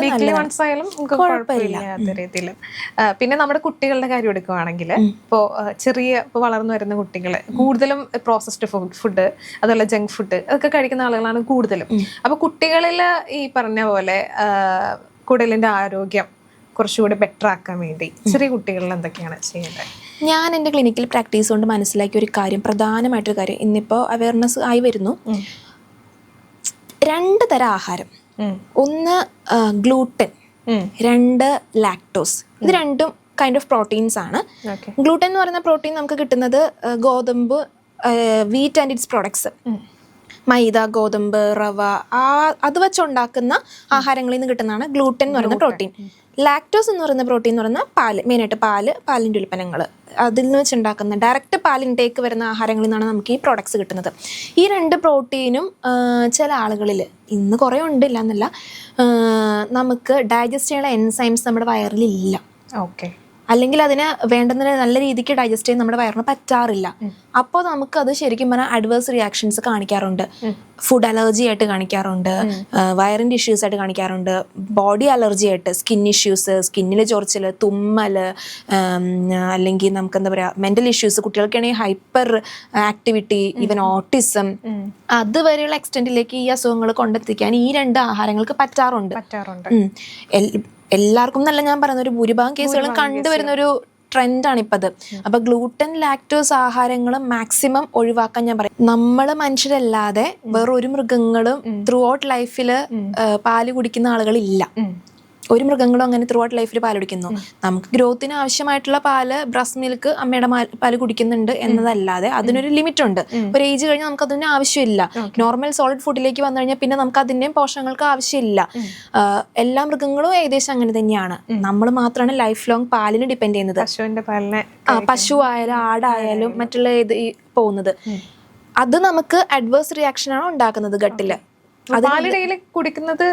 രീതിയിൽ. പിന്നെ നമ്മുടെ കുട്ടികളുടെ കാര്യം എടുക്കുകയാണെങ്കിൽ ഇപ്പോൾ വളർന്നു വരുന്ന കുട്ടികൾ കൂടുതലും പ്രോസസ്ഡ് ഫുഡ്, അതുപോലെ ജങ്ക് ഫുഡ് അതൊക്കെ കഴിക്കുന്ന ആളുകളാണ് കൂടുതലും. അപ്പൊ കുട്ടികളിൽ ഈ പറഞ്ഞ പോലെ കുടലിന്റെ ആരോഗ്യം കുറച്ചുകൂടി ബെറ്റർ ആക്കാൻ വേണ്ടി ചെറിയ കുട്ടികളിൽ എന്തൊക്കെയാണ് ചെയ്യേണ്ടത്? ഞാൻ എൻ്റെ ക്ലിനിക്കിൽ പ്രാക്ടീസ് കൊണ്ട് മനസ്സിലാക്കിയ ഒരു കാര്യം, പ്രധാനമായിട്ടൊരു കാര്യം, ഇന്നിപ്പോൾ അവയർനെസ് ആയി വരുന്നു. 2 തരം ആഹാരം, ഒന്ന് ഗ്ലൂട്ടൻ, 2 ലാക്ടോസ്. ഇത് രണ്ടും കൈൻഡ് ഓഫ് പ്രോട്ടീൻസ് ആണ്. ഗ്ലൂട്ടൻ എന്ന് പറയുന്ന പ്രോട്ടീൻ നമുക്ക് കിട്ടുന്നത് ഗോതമ്പ്, വീറ്റ് ആൻഡ് ഇറ്റ്സ് പ്രോഡക്ട്സ്, മൈദ, ഗോതമ്പ്, റവ, അത് വെച്ചുണ്ടാക്കുന്ന ആഹാരങ്ങളിൽ നിന്ന് കിട്ടുന്നതാണ് ഗ്ലൂട്ടൻ എന്ന് പറയുന്ന പ്രോട്ടീൻ. ലാക്ടോസ് എന്ന് പറയുന്ന പ്രോട്ടീൻ എന്ന് പറയുന്ന പാല്, മെയിനായിട്ട് പാലിൻ്റെ ഉൽപ്പന്നങ്ങൾ, അതിൽ നിന്ന് വെച്ചുണ്ടാക്കുന്ന ഡയറക്റ്റ് പാൽ ഇൻടേക്ക് വരുന്ന ആഹാരങ്ങളിൽ നിന്നാണ് നമുക്ക് ഈ പ്രോഡക്ട്സ് കിട്ടുന്നത്. ഈ 2 പ്രോട്ടീനും ചില ആളുകളിൽ, ഇന്ന് കുറേ ഉണ്ട് ഇല്ല എന്നല്ല, നമുക്ക് ഡൈജസ്റ്റ് ചെയ്യാനുള്ള എൻസൈംസ് നമ്മുടെ വയറിലില്ല. അല്ലെങ്കിൽ അതിനെ വേണ്ടുന്ന നല്ല രീതിക്ക് ഡൈജസ്റ്റ് ചെയ്യാൻ നമ്മുടെ വയറിന് പറ്റാറില്ല. അപ്പോൾ നമുക്കത് ശരിക്കും പറഞ്ഞാൽ അഡ്വേഴ്സ് റിയാക്ഷൻസ് കാണിക്കാറുണ്ട്. ഫുഡ് അലർജി ആയിട്ട് കാണിക്കാറുണ്ട്, വയറിൻ്റെ ഇഷ്യൂസ് ആയിട്ട് കാണിക്കാറുണ്ട്, ബോഡി അലർജി ആയിട്ട്, സ്കിൻ ഇഷ്യൂസ്, സ്കിന്നിൽ ചൊറിച്ചിൽ, തുമ്മൽ, അല്ലെങ്കിൽ നമുക്ക് എന്താ പറയുക മെൻ്റൽ ഇഷ്യൂസ്, കുട്ടികൾക്കാണെങ്കിൽ ഹൈപ്പർ ആക്ടിവിറ്റി, ഈവൻ ഓട്ടിസം, അതുവരെയുള്ള എക്സ്റ്റെൻറ്റിലേക്ക് ഈ അസുഖങ്ങൾ കൊണ്ടെത്തിക്കാൻ ഈ 2 ആഹാരങ്ങൾക്ക് പറ്റാറുണ്ട്. എല്ലാവർക്കും നല്ല ഞാൻ പറയുന്ന ഒരു ഭൂരിഭാഗം കേസുകളും കണ്ടുവരുന്ന ഒരു ട്രെൻഡാണ് ഇപ്പം അത്. അപ്പൊ ഗ്ലൂട്ടൻ, ലാക്ടോസ് ആഹാരങ്ങൾ മാക്സിമം ഒഴിവാക്കാൻ ഞാൻ പറയും. നമ്മൾ മനുഷ്യരല്ലാതെ വേറൊരു മൃഗങ്ങളും ത്രൂ ഔട്ട് ലൈഫിൽ പാല് കുടിക്കുന്ന ആളുകളില്ല. ഒരു മൃഗങ്ങളും അങ്ങനെ ത്രൂ ഔട്ട് ലൈഫിൽ പാൽ കുടിക്കുന്നു. നമുക്ക് ഗ്രോത്തിന് ആവശ്യമായിട്ടുള്ള പാല് ബ്രസ്റ്റ് മിൽക്ക് അമ്മയുടെ പാല് കുടിക്കുന്നുണ്ട് എന്നതല്ലാതെ അതിനൊരു ലിമിറ്റ് ഉണ്ട്. ഒരു ഏജ് കഴിഞ്ഞാൽ നമുക്ക് അതിന് ആവശ്യമില്ല. നോർമൽ സോളിഡ് ഫുഡിലേക്ക് വന്നു കഴിഞ്ഞാൽ പിന്നെ നമുക്ക് അതിന്റെയും പോഷകങ്ങൾക്ക് ആവശ്യമില്ല. എല്ലാ മൃഗങ്ങളും ഏകദേശം അങ്ങനെ തന്നെയാണ്. നമ്മൾ മാത്രമാണ് ലൈഫ് ലോങ് പാലിന് ഡിപ്പെൻഡ് ചെയ്യുന്നത്. പശുവിന്റെ പാലിനെ പശു ആയാലും ആടായാലും മറ്റുള്ള പോകുന്നത് അത് നമുക്ക് അഡ്വേഴ്സ് റിയാക്ഷൻ ആണ് ഉണ്ടാക്കുന്നത് ഗട്ടില്. പാല് ഡെയിലി കുടിക്കുന്നത്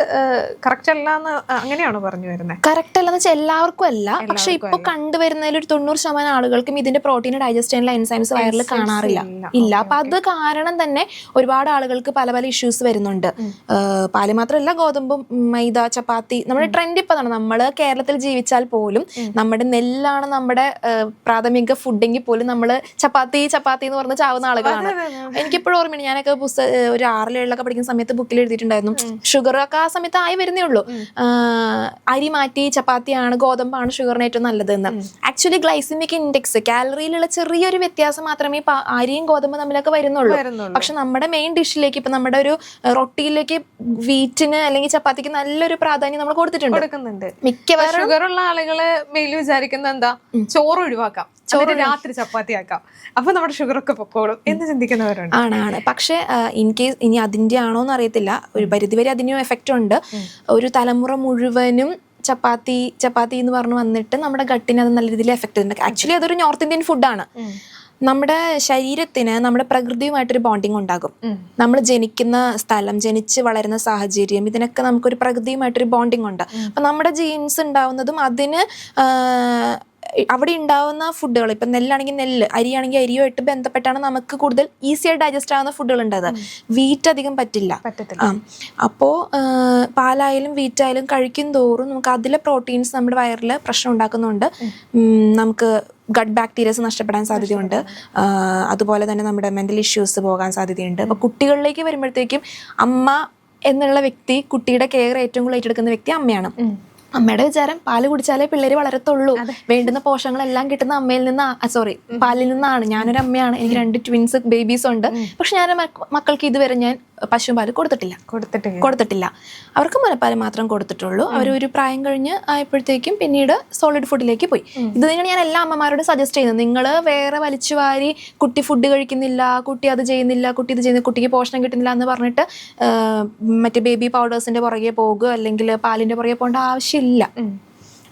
കറക്റ്റ് അല്ല എന്ന് അങ്ങനെയാണോ പറഞ്ഞു വരുന്നത്? കറക്റ്റ് അല്ലെന്ന് വെച്ചാൽ എല്ലാവർക്കും അല്ല. പക്ഷെ ഇപ്പൊ കണ്ടുവരുന്നതിൽ ഒരു 90% ആളുകൾക്കും ഇതിന്റെ പ്രോട്ടീൻ ഡൈജസ്റ്റ് ചെയ്യാനുള്ള എൻസൈംസ് വയറിൽ കാണാറില്ല. ഇല്ല. അപ്പൊ അത് കാരണം തന്നെ ഒരുപാട് ആളുകൾക്ക് പല പല ഇഷ്യൂസ് വരുന്നുണ്ട്. പാല് മാത്രമല്ല, ഗോതമ്പും മൈദ ചപ്പാത്തി നമ്മുടെ ട്രെൻഡ് ഇപ്പൊ ആണ്. നമ്മള് കേരളത്തിൽ ജീവിച്ചാൽ പോലും നമ്മുടെ നെല്ലാണ് നമ്മുടെ പ്രാഥമിക ഫുഡെങ്കിൽ പോലും നമ്മള് ചപ്പാത്തി എന്ന് പറഞ്ഞ് ചാവുന്ന ആളുകളാണ്. എനിക്കിപ്പോഴും ഓർമ്മയുണ്ട്, ഞാനൊക്കെ ഒരു 6-7 പഠിക്കുന്ന സമയത്ത് ബുക്കിൽ എഴുതിയിട്ടുണ്ടായിരുന്നു. ഷുഗർ ഒക്കെ ആ സമയത്ത് ആയി വരുന്നേ ഉള്ളൂ. അരി മാറ്റി ചപ്പാത്തിയാണ്, ഗോതമ്പാണ് ഷുഗറിന് ഏറ്റവും നല്ലതെന്ന്. ആക്ച്വലി ഗ്ലൈസിമിക് ഇൻഡെക്സ്, കാലറിയിലുള്ള ചെറിയൊരു വ്യത്യാസം മാത്രമേ അരിയും ഗോതമ്പും തമ്മിലൊക്കെ വരുന്നുള്ളൂ. പക്ഷെ നമ്മുടെ മെയിൻ ഡിഷിലേക്ക്, ഇപ്പൊ നമ്മുടെ ഒരു റൊട്ടിയിലേക്ക് വീറ്റിന് അല്ലെങ്കിൽ ചപ്പാത്തിക്ക് നല്ലൊരു പ്രാധാന്യം നമ്മൾ കൊടുക്കുന്നുണ്ട്. മിക്കവാറും ഷുഗറുള്ള ആളുകള് മെയിൽ വിചാരിക്കുന്നത് എന്താ, ചോറ് ഒഴിവാക്കാം, രാത്രി ചപ്പാത്തി ആക്കാം, അപ്പൊ നമ്മുടെ ഷുഗർ ഒക്കെ പൊക്കോളും എന്ന് ചിന്തിക്കുന്നവരുണ്ട്. ആണ്. പക്ഷെ ഇൻ കേസ് ഇനി അതിന്റെ ആണോന്ന് അറിയത്തില്ല, ഒരു പരിധിവരെ അതിനും എഫക്റ്റ് ഉണ്ട്. ഒരു തലമുറ മുഴുവനും ചപ്പാത്തി എന്ന് പറഞ്ഞു വന്നിട്ട് നമ്മുടെ ഗട്ടിനെ അത് നല്ല രീതിയിൽ എഫക്ട് ചെയ്യുന്നുണ്ട്. ആക്ച്വലി അതൊരു നോർത്ത് ഇന്ത്യൻ ഫുഡാണ്. നമ്മുടെ ശരീരത്തിന് നമ്മുടെ പ്രകൃതിയുമായിട്ടൊരു ബോണ്ടിങ് ഉണ്ടാകും. നമ്മൾ ജനിക്കുന്ന സ്ഥലം, ജനിച്ച് വളരുന്ന സാഹചര്യം, ഇതിനൊക്കെ നമുക്കൊരു പ്രകൃതിയുമായിട്ടൊരു ബോണ്ടിങ് ഉണ്ട്. അപ്പൊ നമ്മുടെ ജീൻസ് ഉണ്ടാവുന്നതും അതിന് അവിടെ ഉണ്ടാവുന്ന ഫുഡുകൾ, ഇപ്പം നെല്ലാണെങ്കിൽ നെല്ല്, അരിയാണെങ്കിൽ അരിയുമായിട്ട് ബന്ധപ്പെട്ടാണ് നമുക്ക് കൂടുതൽ ഈസിയായി ഡൈജസ്റ്റ് ആവുന്ന ഫുഡുകൾ ഉണ്ട്. അത് വീറ്റ് അധികം പറ്റില്ല. അപ്പോൾ പാലായാലും വീറ്റായാലും കഴിക്കും തോറും നമുക്ക് അതിലെ പ്രോട്ടീൻസ് നമ്മുടെ വയറിൽ പ്രശ്നം ഉണ്ടാക്കുന്നുണ്ട്. നമുക്ക് ഗട്ട് ബാക്ടീരിയസ് നഷ്ടപ്പെടാൻ സാധ്യതയുണ്ട്. അതുപോലെ തന്നെ നമ്മുടെ മെന്റൽ ഇഷ്യൂസ് പോകാൻ സാധ്യതയുണ്ട്. അപ്പോൾ കുട്ടികളിലേക്ക് വരുമ്പോഴത്തേക്കും അമ്മ എന്നുള്ള വ്യക്തി, കുട്ടിയുടെ കെയർ ഏറ്റവും കൂടുതൽ ഏറ്റെടുക്കുന്ന വ്യക്തി അമ്മയാണ്. അമ്മയുടെ വിചാരം പാല് കുടിച്ചാലേ പിള്ളേര് വളരത്തുള്ളൂ, വേണ്ടുന്ന പോഷകങ്ങളെല്ലാം കിട്ടുന്ന അമ്മയിൽ നിന്ന്, പാലിൽ നിന്നാണ്. ഞാനൊരു അമ്മയാണ്, എനിക്ക് 2 ട്വിൻസ് ബേബീസ് ഉണ്ട്. പക്ഷെ ഞാൻ മക്കൾക്ക് ഇതുവരെ ഞാൻ പശുപാല് കൊടുത്തിട്ടില്ല. അവർക്ക് മുലപ്പാല് മാത്രം കൊടുത്തിട്ടുള്ളൂ. അവർ ഒരു പ്രായം കഴിഞ്ഞ് ആയപ്പോഴത്തേക്കും പിന്നീട് സോളിഡ് ഫുഡിലേക്ക് പോയി. ഇത് തന്നെയാണ് ഞാൻ എല്ലാ അമ്മമാരോടും സജസ്റ്റ് ചെയ്യുന്നത്. നിങ്ങൾ വേറെ വലിച്ചു വാരി കുട്ടി ഫുഡ് കഴിക്കുന്നില്ല, കുട്ടി അത് ചെയ്യുന്നില്ല, കുട്ടി ഇത് ചെയ്യുന്നില്ല, കുട്ടിക്ക് പോഷണം കിട്ടുന്നില്ല എന്ന് പറഞ്ഞിട്ട് മറ്റേ ബേബി പൗഡേഴ്സിന്റെ പുറകെ പോകുക അല്ലെങ്കിൽ പാലിന്റെ പുറകെ പോകേണ്ട ആവശ്യമില്ല.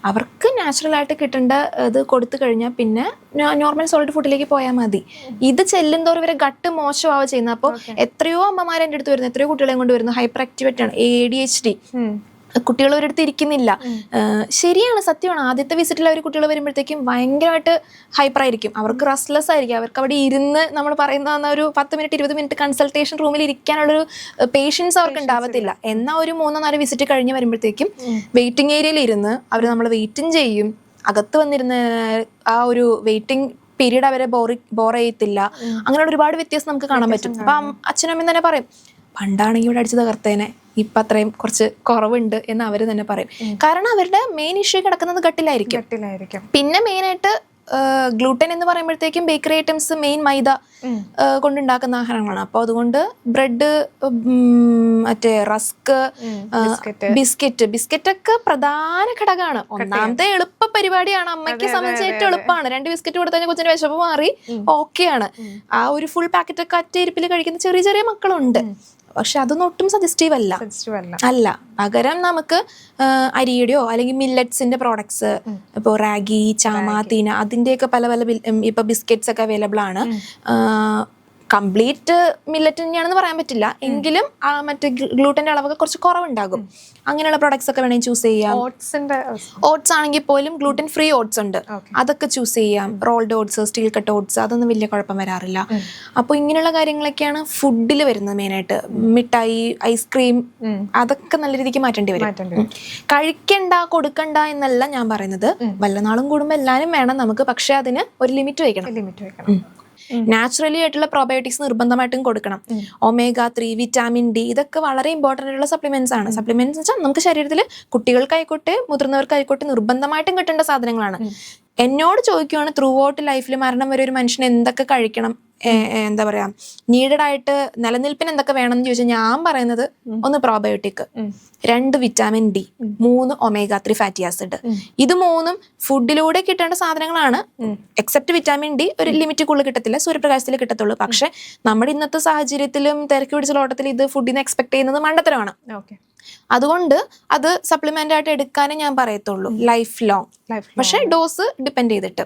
അവർക്ക് നാച്ചുറൽ ആയിട്ട് കിട്ടേണ്ട ഇത് കൊടുത്തു കഴിഞ്ഞാൽ പിന്നെ നോർമൽ സോളിഡ് ഫുഡിലേക്ക് പോയാൽ മതി. ഇത് ചെല്ലും തോറും ഇവരെ ഗട്ട് മോശമാവുക ചെയ്യുന്നത്. അപ്പോൾ എത്രയോ അമ്മമാർ എൻ്റെ അടുത്ത് വരുന്നു, എത്രയോ കുട്ടികളെയും കൊണ്ട് വരുന്നു, ഹൈപ്പർ ആക്ടിവേറ്റ് ആണ്, ADHD, കുട്ടികൾ ഒരിടത്ത് ഇരിക്കുന്നില്ല. ശരിയാണ്, സത്യമാണ്. ആദ്യത്തെ വിസിറ്റിൽ അവർ കുട്ടികൾ വരുമ്പോഴത്തേക്കും ഭയങ്കരമായിട്ട് ഹൈപ്പർ ആയിരിക്കും, അവർക്ക് റെസ്റ്റ്ലെസ് ആയിരിക്കും. അവർക്ക് അവിടെ ഇരുന്ന് നമ്മൾ പറയുന്ന ഒരു 10 മിനിറ്റ് 20 മിനിറ്റ് കൺസൾട്ടേഷൻ റൂമിൽ ഇരിക്കാനുള്ളൊരു പേഷ്യൻസ് അവർക്ക് ഉണ്ടാവത്തില്ല. എന്നാൽ ഒരു 3-4 വിസിറ്റ് കഴിഞ്ഞ് വരുമ്പോഴത്തേക്കും വെയിറ്റിംഗ് ഏരിയയിൽ ഇരുന്ന് അവർ നമ്മൾ വെയിറ്റിംഗ് ചെയ്യും. അകത്ത് വന്നിരുന്ന ആ ഒരു വെയിറ്റിംഗ് പീരീഡ് അവരെ ബോർ ചെയ്യത്തില്ല. അങ്ങനെയുള്ള ഒരുപാട് വ്യത്യാസം നമുക്ക് കാണാൻ പറ്റും. അപ്പം അച്ഛനും അമ്മയും തന്നെ പറയും, പണ്ടാണെങ്കിൽ ഇവിടെ അടിച്ച് തകർത്തേനെ, ഇപ്പം അത്രയും കുറച്ച് കുറവുണ്ട് എന്ന് അവർ തന്നെ പറയും. കാരണം അവരുടെ മെയിൻ ഇഷ്യൂ കിടക്കുന്നത് ഗട്ടിലായിരിക്കും. പിന്നെ മെയിനായിട്ട് ഗ്ലൂട്ടൻ എന്ന് പറയുമ്പോഴത്തേക്കും ബേക്കറി ഐറ്റംസ്, മെയിൻ മൈദ കൊണ്ടുണ്ടാക്കുന്ന ആഹാരങ്ങളാണ്. അപ്പോൾ അതുകൊണ്ട് ബ്രെഡ്, മറ്റേ റസ്ക്, ബിസ്ക്കറ്റ് ഒക്കെ പ്രധാന ഘടകമാണ്. ഒന്നാമത്തെ എളുപ്പ പരിപാടിയാണ്, അമ്മയ്ക്ക് സംബന്ധിച്ച് ഏറ്റവും എളുപ്പമാണ്. 2 ബിസ്ക്കറ്റ് കൊടുത്തു കഴിഞ്ഞാൽ കൊച്ചിന്റെ വിശപ്പ് മാറി ഓക്കെയാണ്. ആ ഒരു ഫുൾ പാക്കറ്റ് ഒക്കെ ഒറ്റ ഇരിപ്പിൽ കഴിക്കുന്ന ചെറിയ മക്കളുണ്ട്. പക്ഷെ അതൊന്നും ഒട്ടും സജസ്റ്റീവ് അല്ല. പകരം നമുക്ക് അരിയുടെയോ അല്ലെങ്കിൽ മില്ലറ്റ്സിന്റെ പ്രോഡക്ട്സ്, ഇപ്പോൾ റാഗി, ചാമ, തീന, അതിന്റെയൊക്കെ പല ഇപ്പൊ ബിസ്ക്കറ്റ്സ് ഒക്കെ അവൈലബിൾ ആണ്. കംപ്ലീറ്റ് മില്ലറ്റ് തന്നെയാണെന്ന് പറയാൻ പറ്റില്ല, എങ്കിലും മറ്റേ ഗ്ലൂട്ടന്റെ അളവൊക്കെ കുറച്ച് കുറവുണ്ടാകും. അങ്ങനെയുള്ള പ്രോഡക്ട്സ് ഒക്കെ വേണമെങ്കിൽ ചൂസ് ചെയ്യാം. ഓട്സ് ആണെങ്കിൽ പോലും ഗ്ലൂട്ടൻ ഫ്രീ ഓട്സ് ഉണ്ട്, അതൊക്കെ ചൂസ് ചെയ്യാം. Rolled oats, steel cut oats, അതൊന്നും വലിയ കുഴപ്പം വരാറില്ല. അപ്പോൾ ഇങ്ങനെയുള്ള കാര്യങ്ങളൊക്കെയാണ് ഫുഡിൽ വരുന്നത് മെയിനായിട്ട്. മിഠായി, ഐസ്ക്രീം, അതൊക്കെ നല്ല രീതിക്ക് മാറ്റേണ്ടി വരും. കഴിക്കണ്ട, കൊടുക്കണ്ട എന്നല്ല ഞാൻ പറയുന്നത്. വല്ല നാളും കൂടുമ്പോൾ എല്ലാവരും വേണം നമുക്ക്, പക്ഷെ അതിന് ഒരു ലിമിറ്റ് വയ്ക്കണം. നാച്ചുറലി ആയിട്ടുള്ള പ്രോബയോട്ടിക്സ് നിർബന്ധമായിട്ടും കൊടുക്കണം. ഒമേഗ 3, വിറ്റാമിൻ ഡി, ഇതൊക്കെ വളരെ ഇമ്പോർട്ടൻ്റ് ആയിട്ടുള്ള സപ്ലിമെന്റ്സ് ആണ്. സപ്ലിമെന്റ്സ് വെച്ചാൽ നമുക്ക് ശരീരത്തിൽ കുട്ടികൾക്കായിക്കോട്ടെ മുതിർന്നവർക്കായിക്കോട്ടെ നിർബന്ധമായിട്ടും കിട്ടേണ്ട സാധനങ്ങളാണ്. എന്നോട് ചോദിക്കുവാണ് ത്രൂ ഔട്ട് ലൈഫിൽ മരണം വരെ ഒരു മനുഷ്യൻ എന്തൊക്കെ കഴിക്കണം, എന്താ പറയാ നീഡഡ് ആയിട്ട് നിലനിൽപ്പിന് എന്തൊക്കെ വേണമെന്ന് ചോദിച്ചാൽ ഞാൻ പറയുന്നത് 1 probiotic, 2 vitamin D, 3 omega 3 fatty acid. ഇത് 3ഉം ഫുഡിലൂടെ കിട്ടേണ്ട സാധനങ്ങളാണ്. എക്സെപ്റ്റ് വിറ്റാമിൻ ഡി ഒരു ലിമിറ്റിക്കുള്ളിൽ കിട്ടത്തില്ല, സൂര്യപ്രകാശത്തിൽ കിട്ടത്തുള്ളൂ. പക്ഷെ നമ്മുടെ ഇന്നത്തെ സാഹചര്യത്തിലും തിരക്ക് പിടിച്ച ഓട്ടത്തിൽ ഇത് ഫുഡിൽ നിന്ന് എക്സ്പെക്ട് ചെയ്യുന്നത് മണ്ടത്തരമാണ്. അതുകൊണ്ട് അത് സപ്ലിമെന്റ് ആയിട്ട് എടുക്കാനേ ഞാൻ പറയത്തുള്ളൂ, ലൈഫ് ലോങ്. പക്ഷെ ഡോസ് ഡിപ്പെൻഡ് ചെയ്തിട്ട്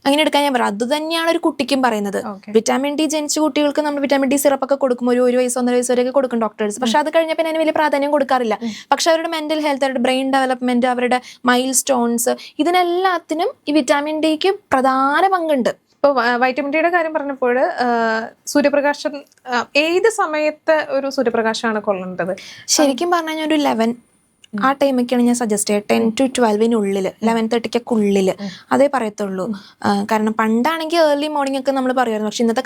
അങ്ങനെ എടുക്കാൻ ഞാൻ പറയാം. അത് തന്നെയാണ് ഒരു കുട്ടിക്കും പറയുന്നത്. വിറ്റാമിൻ ഡി ജനിച്ച കുട്ടികൾക്ക് നമ്മൾ വിറ്റാമിൻ ഡി സിറപ്പ് ഒക്കെ കൊടുക്കും, 1 വയസ്സ് 1.5 വയസ്സ് വരെയൊക്കെ കൊടുക്കും ഡോക്ടേഴ്സ്. പക്ഷെ അത് കഴിഞ്ഞാൽ പിന്നെ അതിന് വലിയ പ്രാധാന്യം കൊടുക്കാറില്ല. പക്ഷെ അവരുടെ മെന്റൽ ഹെൽത്ത്, അവരുടെ ബ്രെയിൻ ഡെവലപ്മെന്റ്, അവരുടെ മൈൽ സ്റ്റോൺസ്, ഇതിനെല്ലാത്തിനും ഈ വിറ്റാമിൻ ഡിക്ക് പ്രധാന പങ്കുണ്ട്. ഇപ്പോൾ വൈറ്റമിൻ ഡിയുടെ കാര്യം പറഞ്ഞപ്പോൾ സൂര്യപ്രകാശം ഏത് സമയത്ത് ഒരു സൂര്യപ്രകാശമാണ് കൊള്ളേണ്ടത്? ശരിക്കും പറഞ്ഞു കഴിഞ്ഞാൽ ഒരു 11 ആ ടൈമൊക്കെയാണ് ഞാൻ സജസ്റ്റ് ചെയ്യുക. 10 to 12 11:30 ഉള്ളിൽ അതേ പറയത്തുള്ളൂ. കാരണം പണ്ടാണെങ്കിൽ ഏർലി മോർണിംഗ് ഒക്കെ നമ്മൾ പറയുമായിരുന്നു. പക്ഷെ ഇന്നത്തെ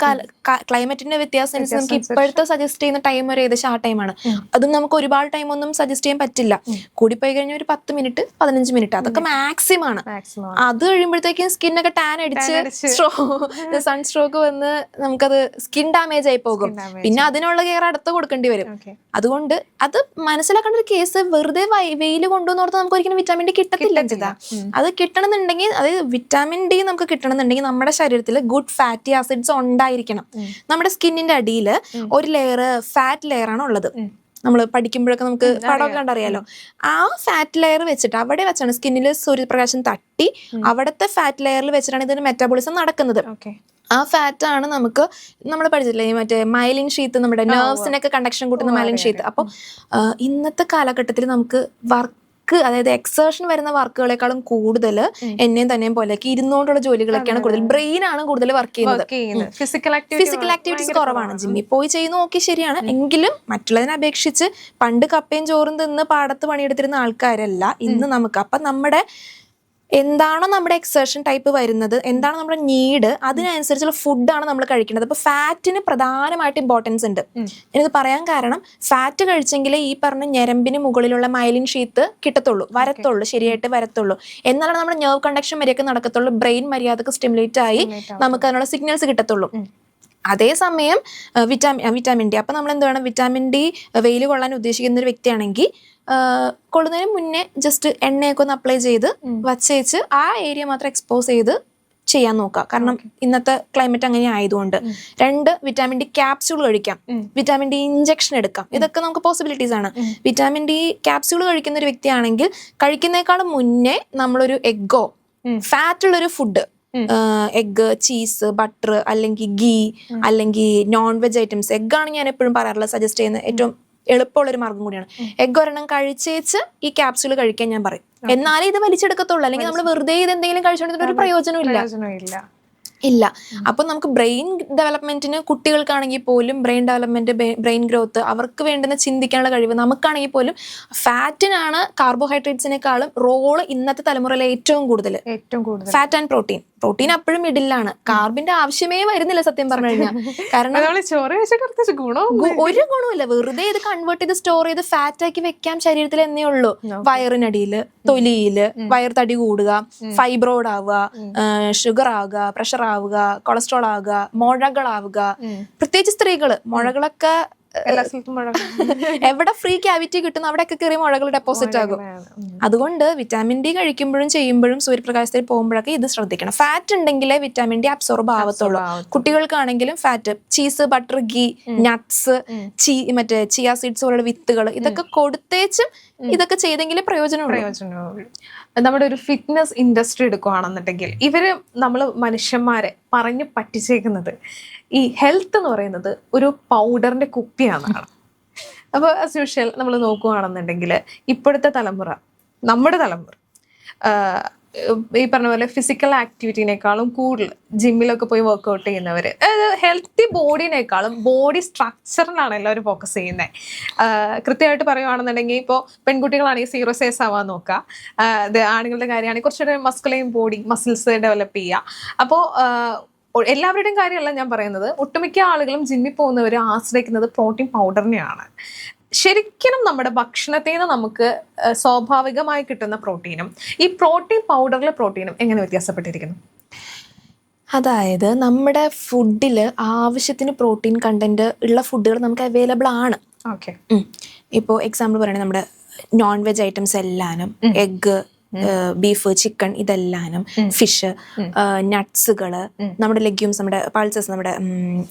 ക്ലൈമറ്റിന്റെ വ്യത്യാസം അനുസരിച്ച് നമുക്ക് ഇപ്പോഴത്തെ സജസ്റ്റ് ചെയ്യുന്ന ടൈം ഒരു ഏകദേശം ആ ടൈമാണ്. അതും നമുക്ക് ഒരുപാട് ടൈം ഒന്നും സജസ്റ്റ് ചെയ്യാൻ പറ്റില്ല. കൂടിപ്പോയി കഴിഞ്ഞാൽ ഒരു 10 മിനിറ്റ് 15 മിനിറ്റ് അതൊക്കെ മാക്സിമം ആണ്. അത് കഴിയുമ്പോഴത്തേക്കും സ്കിന്നൊക്കെ ടാൻ അടിച്ച് സൺസ്ട്രോക്ക് വന്ന് നമുക്കത് സ്കിൻ ഡാമേജ് ആയി പോകും. പിന്നെ അതിനുള്ള കെയർ അടുത്ത് കൊടുക്കേണ്ടി വരും. അതുകൊണ്ട് അത് മനസ്സിലാക്കേണ്ട ഒരു കേസ്, വെറുതെ വെയിൽ കൊണ്ടുവന്നോർത്ത് നമുക്ക് ഒരിക്കലും വിറ്റാമിൻ ഡി കിട്ടത്തില്ല. അത് കിട്ടണമെന്നുണ്ടെങ്കിൽ, അതായത് വിറ്റാമിൻ ഡി നമുക്ക് കിട്ടണമെന്നുണ്ടെങ്കിൽ നമ്മുടെ ശരീരത്തിൽ ഗുഡ് ഫാറ്റി ആസിഡ്സ് ഉണ്ടായിരിക്കണം. നമ്മുടെ സ്കിന്നിന്റെ അടിയിൽ ഒരു ലെയർ ഫാറ്റ് ലെയർ ആണ് ഉള്ളത്. നമ്മൾ പഠിക്കുമ്പോഴൊക്കെ നമുക്ക് പടമൊക്കെ കണ്ടറിയാലോ. ആ ഫാറ്റ് ലെയർ വെച്ചിട്ട് അവിടെ വെച്ചാണ് സ്കിന്നിൽ സൂര്യപ്രകാശം തട്ടി അവിടുത്തെ ഫാറ്റ് ലെയറിൽ വെച്ചിട്ടാണ് ഇതിന് മെറ്റാബോളിസം നടക്കുന്നത്. ആ ഫാറ്റ് ആണ് നമുക്ക്, നമ്മൾ പഠിച്ചില്ലേ മറ്റേ മൈലിൻ ഷീത്ത്, നമ്മുടെ നെർവ്സിനൊക്കെ കണ്ടക്ഷൻ കൂട്ടുന്ന മൈലിൻ ഷീത്ത്. അപ്പോൾ ഇന്നത്തെ കാലഘട്ടത്തിൽ നമുക്ക് അതായത് എക്സേർഷൻ വരുന്ന വർക്കുകളെക്കാളും കൂടുതൽ എന്നെയും തന്നെയും പോലെയൊക്കെ ഇരുന്നുകൊണ്ടുള്ള ജോലികളൊക്കെയാണ് കൂടുതൽ. ബ്രെയിൻ ആണ് കൂടുതൽ വർക്ക് ചെയ്യുന്നത്. ഫിസിക്കൽ ആക്ടിവിറ്റീസ് കുറവാണ്. ജിമ്മിൽ പോയി ചെയ്യുന്നു, ഓക്കെ ശരിയാണ്. എങ്കിലും മറ്റുള്ളതിനെ അപേക്ഷിച്ച് പണ്ട് കപ്പയും ചോറും തിന്ന് പാടത്ത് പണിയെടുത്തിരുന്ന ആൾക്കാരല്ല ഇന്ന് നമുക്ക്. അപ്പം നമ്മുടെ എന്താണോ നമ്മുടെ എക്സേർഷൻ ടൈപ്പ് വരുന്നത്, എന്താണോ നമ്മുടെ നീഡ്, അതിനനുസരിച്ചുള്ള ഫുഡാണ് നമ്മൾ കഴിക്കേണ്ടത്. അപ്പോൾ ഫാറ്റിന് പ്രധാനമായിട്ട് ഇമ്പോർട്ടൻസ് ഉണ്ട്. ഞാനിത് പറയാൻ കാരണം, ഫാറ്റ് കഴിച്ചെങ്കിലേ ഈ പറഞ്ഞ ഞരമ്പിന് മുകളിലുള്ള മൈലിൻ ഷീത്ത് വരത്തുള്ളൂ, ശരിയായിട്ട് വരത്തുള്ളൂ. എന്നാലാണ് നമ്മുടെ നെർവ് കണ്ടക്ഷൻ വരെയൊക്കെ നടക്കത്തുള്ളൂ, ബ്രെയിൻ മര്യാദക്ക് സ്റ്റിമുലേറ്റ് ആയി നമുക്ക് അതിനുള്ള സിഗ്നൽസ് കിട്ടത്തുള്ളൂ. അതേസമയം വിറ്റാമിൻ ഡി, അപ്പം നമ്മൾ എന്ത് വേണം, വിറ്റാമിൻ ഡി വെയിൽ കൊള്ളാൻ ഉദ്ദേശിക്കുന്ന ഒരു വ്യക്തിയാണെങ്കിൽ കൊള്ളുന്നതിന് മുന്നേ ജസ്റ്റ് എണ്ണയൊക്കെ ഒന്ന് അപ്ലൈ ചെയ്ത് വച്ചേച്ച് ആ ഏരിയ മാത്രം എക്സ്പോസ് ചെയ്ത് ചെയ്യാൻ നോക്കുക. കാരണം ഇന്നത്തെ ക്ലൈമറ്റ് അങ്ങനെ ആയതുകൊണ്ട്. 2 വിറ്റാമിൻ ഡി ക്യാപ്സ്യൂൾ കഴിക്കാം, വിറ്റാമിൻ ഡി ഇഞ്ചക്ഷൻ എടുക്കാം. ഇതൊക്കെ നമുക്ക് പോസിബിലിറ്റീസ് ആണ്. വിറ്റാമിൻ ഡി ക്യാപ്സ്യൂൾ കഴിക്കുന്ന ഒരു വ്യക്തിയാണെങ്കിൽ കഴിക്കുന്നേക്കാളും മുന്നേ നമ്മളൊരു എഗ്ഗോ ഫാറ്റ് ഉള്ളൊരു ഫുഡ്, എഗ്ഗ്, ചീസ്, ബട്ടർ അല്ലെങ്കിൽ ഗീ അല്ലെങ്കിൽ നോൺ വെജ് ഐറ്റംസ്, എഗ്ഗാണ് ഞാൻ എപ്പോഴും പറയാറുള്ളത്, സജസ്റ്റ് ചെയ്യുന്ന ഏറ്റവും എളുപ്പമുള്ളൊരു മാർഗം കൂടിയാണ്. എഗ്ഗ് ഒരെണ്ണം കഴിച്ചേച്ച് ഈ ക്യാപ്സ്യൂൾ കഴിക്കാൻ ഞാൻ പറയും. എന്നാലേ ഇത് വലിച്ചെടുക്കത്തുള്ളൂ. അല്ലെങ്കിൽ നമ്മൾ വെറുതെ ഇത് എന്തെങ്കിലും കഴിച്ചുകൊണ്ടിരുന്ന ഒരു പ്രയോജനമില്ല. അപ്പൊ നമുക്ക് ബ്രെയിൻ ഡെവലപ്മെന്റിന്, കുട്ടികൾക്കാണെങ്കിൽ പോലും ബ്രെയിൻ ഡെവലപ്മെന്റ്, ബ്രെയിൻ ഗ്രോത്ത്, അവർക്ക് വേണ്ടുന്ന ചിന്തിക്കാനുള്ള കഴിവ്, നമുക്കാണെങ്കിൽ പോലും ഫാറ്റിനാണ് കാർബോഹൈഡ്രേറ്റ്സിനേക്കാളും റോള് ഇന്നത്തെ തലമുറയിലെ ഏറ്റവും കൂടുതൽ. ഫാറ്റ് ആൻഡ് പ്രോട്ടീൻ അപ്പോഴും മിഡിലാണ്. കാർബിന്റെ ആവശ്യമേ വരുന്നില്ല സത്യം പറഞ്ഞു കഴിഞ്ഞാൽ. കാരണം ഒരു ഗുണമില്ല, വെറുതെ ഇത് കൺവേർട്ട് ചെയ്ത് സ്റ്റോർ ചെയ്ത് ഫാറ്റ് ആക്കി വെക്കാം ശരീരത്തിൽ എന്നേ ഉള്ളൂ. വയറിനടിയില്, തൊലിയില് വയർ തടി കൂടുക, ഫൈബ്രോയിഡ് ആവുക, ഷുഗർ ആവുക, പ്രഷർ ആവുക, കൊളസ്ട്രോൾ ആവുക, മുഴകളാവുക. പ്രത്യേകിച്ച് സ്ത്രീകള് മുഴകളൊക്കെ എവിടെ ഫ്രീ ക്യാവിറ്റി കിട്ടുന്നു അവിടെയൊക്കെ കയറി മുഴകൾ ഡെപ്പോസിറ്റ് ആകും. അതുകൊണ്ട് വിറ്റാമിൻ ഡി കഴിക്കുമ്പോഴും ചെയ്യുമ്പോഴും സൂര്യപ്രകാശത്തിൽ പോകുമ്പോഴൊക്കെ ഇത് ശ്രദ്ധിക്കണം. ഫാറ്റ് ഉണ്ടെങ്കിലേ വിറ്റാമിൻ ഡി അബ്സോർബ് ആവത്തുള്ളൂ. കുട്ടികൾക്കാണെങ്കിലും fat, cheese, butter, ghee, nuts, മറ്റേ ചിയ സീഡ്സ് പോലുള്ള വിത്തുകൾ, ഇതൊക്കെ കൊടുത്തേച്ചും ഇതൊക്കെ ചെയ്തെങ്കിലേ പ്രയോജനമുള്ളൂ. നമ്മുടെ ഒരു ഫിറ്റ്നസ് ഇൻഡസ്ട്രി എടുക്കുകയാണെന്നുണ്ടെങ്കിൽ ഇവര് നമ്മൾ മനുഷ്യന്മാരെ പറഞ്ഞു പറ്റിച്ചേക്കുന്നത് ഈ ഹെൽത്ത് എന്ന് പറയുന്നത് ഒരു പൗഡറിന്റെ കുപ്പിയാണെന്നാണ്. അപ്പോൾ ആസ് യൂഷ്വൽ നമ്മൾ നോക്കുകയാണെന്നുണ്ടെങ്കിൽ ഇപ്പോഴത്തെ തലമുറ, നമ്മുടെ തലമുറ ഈ പറഞ്ഞ പോലെ ഫിസിക്കൽ ആക്ടിവിറ്റിനേക്കാളും കൂടുതൽ ജിമ്മിലൊക്കെ പോയി വർക്ക്ഔട്ട് ചെയ്യുന്നവർ, അതായത് ഹെൽത്തി ബോഡിനേക്കാളും ബോഡി സ്ട്രക്ചറിലാണ് എല്ലാവരും ഫോക്കസ് ചെയ്യുന്നത്. കൃത്യമായിട്ട് പറയുകയാണെന്നുണ്ടെങ്കിൽ ഇപ്പോൾ പെൺകുട്ടികളാണെങ്കിൽ 0 size ആവാൻ നോക്കുക, ആണുങ്ങളുടെ കാര്യമാണെങ്കിൽ കുറച്ചുകൂടെ മസ്കുലൈൻ ബോഡി, മസിൽസ് ഡെവലപ്പ് ചെയ്യുക. അപ്പോൾ എല്ലാവരുടെയും കാര്യമല്ല ഞാൻ പറയുന്നത്, ഒട്ടുമിക്ക ആളുകളും ജിമ്മിൽ പോകുന്നവർ ആശ്രയിക്കുന്നത് പ്രോട്ടീൻ പൗഡറിനെയാണ്. ശരിക്കും നമ്മുടെ ഭക്ഷണത്തിൽ നിന്ന് നമുക്ക് സ്വാഭാവികമായി കിട്ടുന്ന പ്രോട്ടീനും ഈ പ്രോട്ടീൻ പൗഡറിലെ പ്രോട്ടീനും എങ്ങനെ വ്യത്യാസപ്പെട്ടിരിക്കുന്നു? അതായത് നമ്മുടെ ഫുഡിൽ ആവശ്യത്തിന് പ്രോട്ടീൻ കണ്ടന്റ് ഉള്ള ഫുഡുകൾ നമുക്ക് അവൈലബിൾ ആണ്. ഓക്കെ. ഇപ്പോൾ എക്സാമ്പിൾ പറയുകയാണെങ്കിൽ നമ്മുടെ നോൺ വെജ് ഐറ്റംസ് എല്ലാനും, എഗ്ഗ്, ബീഫ്, ചിക്കൻ, ഇതെല്ലാനും, ഫിഷ്, നട്ട്സുകള്, നമ്മുടെ ലെഗ്യൂംസ്, നമ്മുടെ പൾസസ്, നമ്മുടെ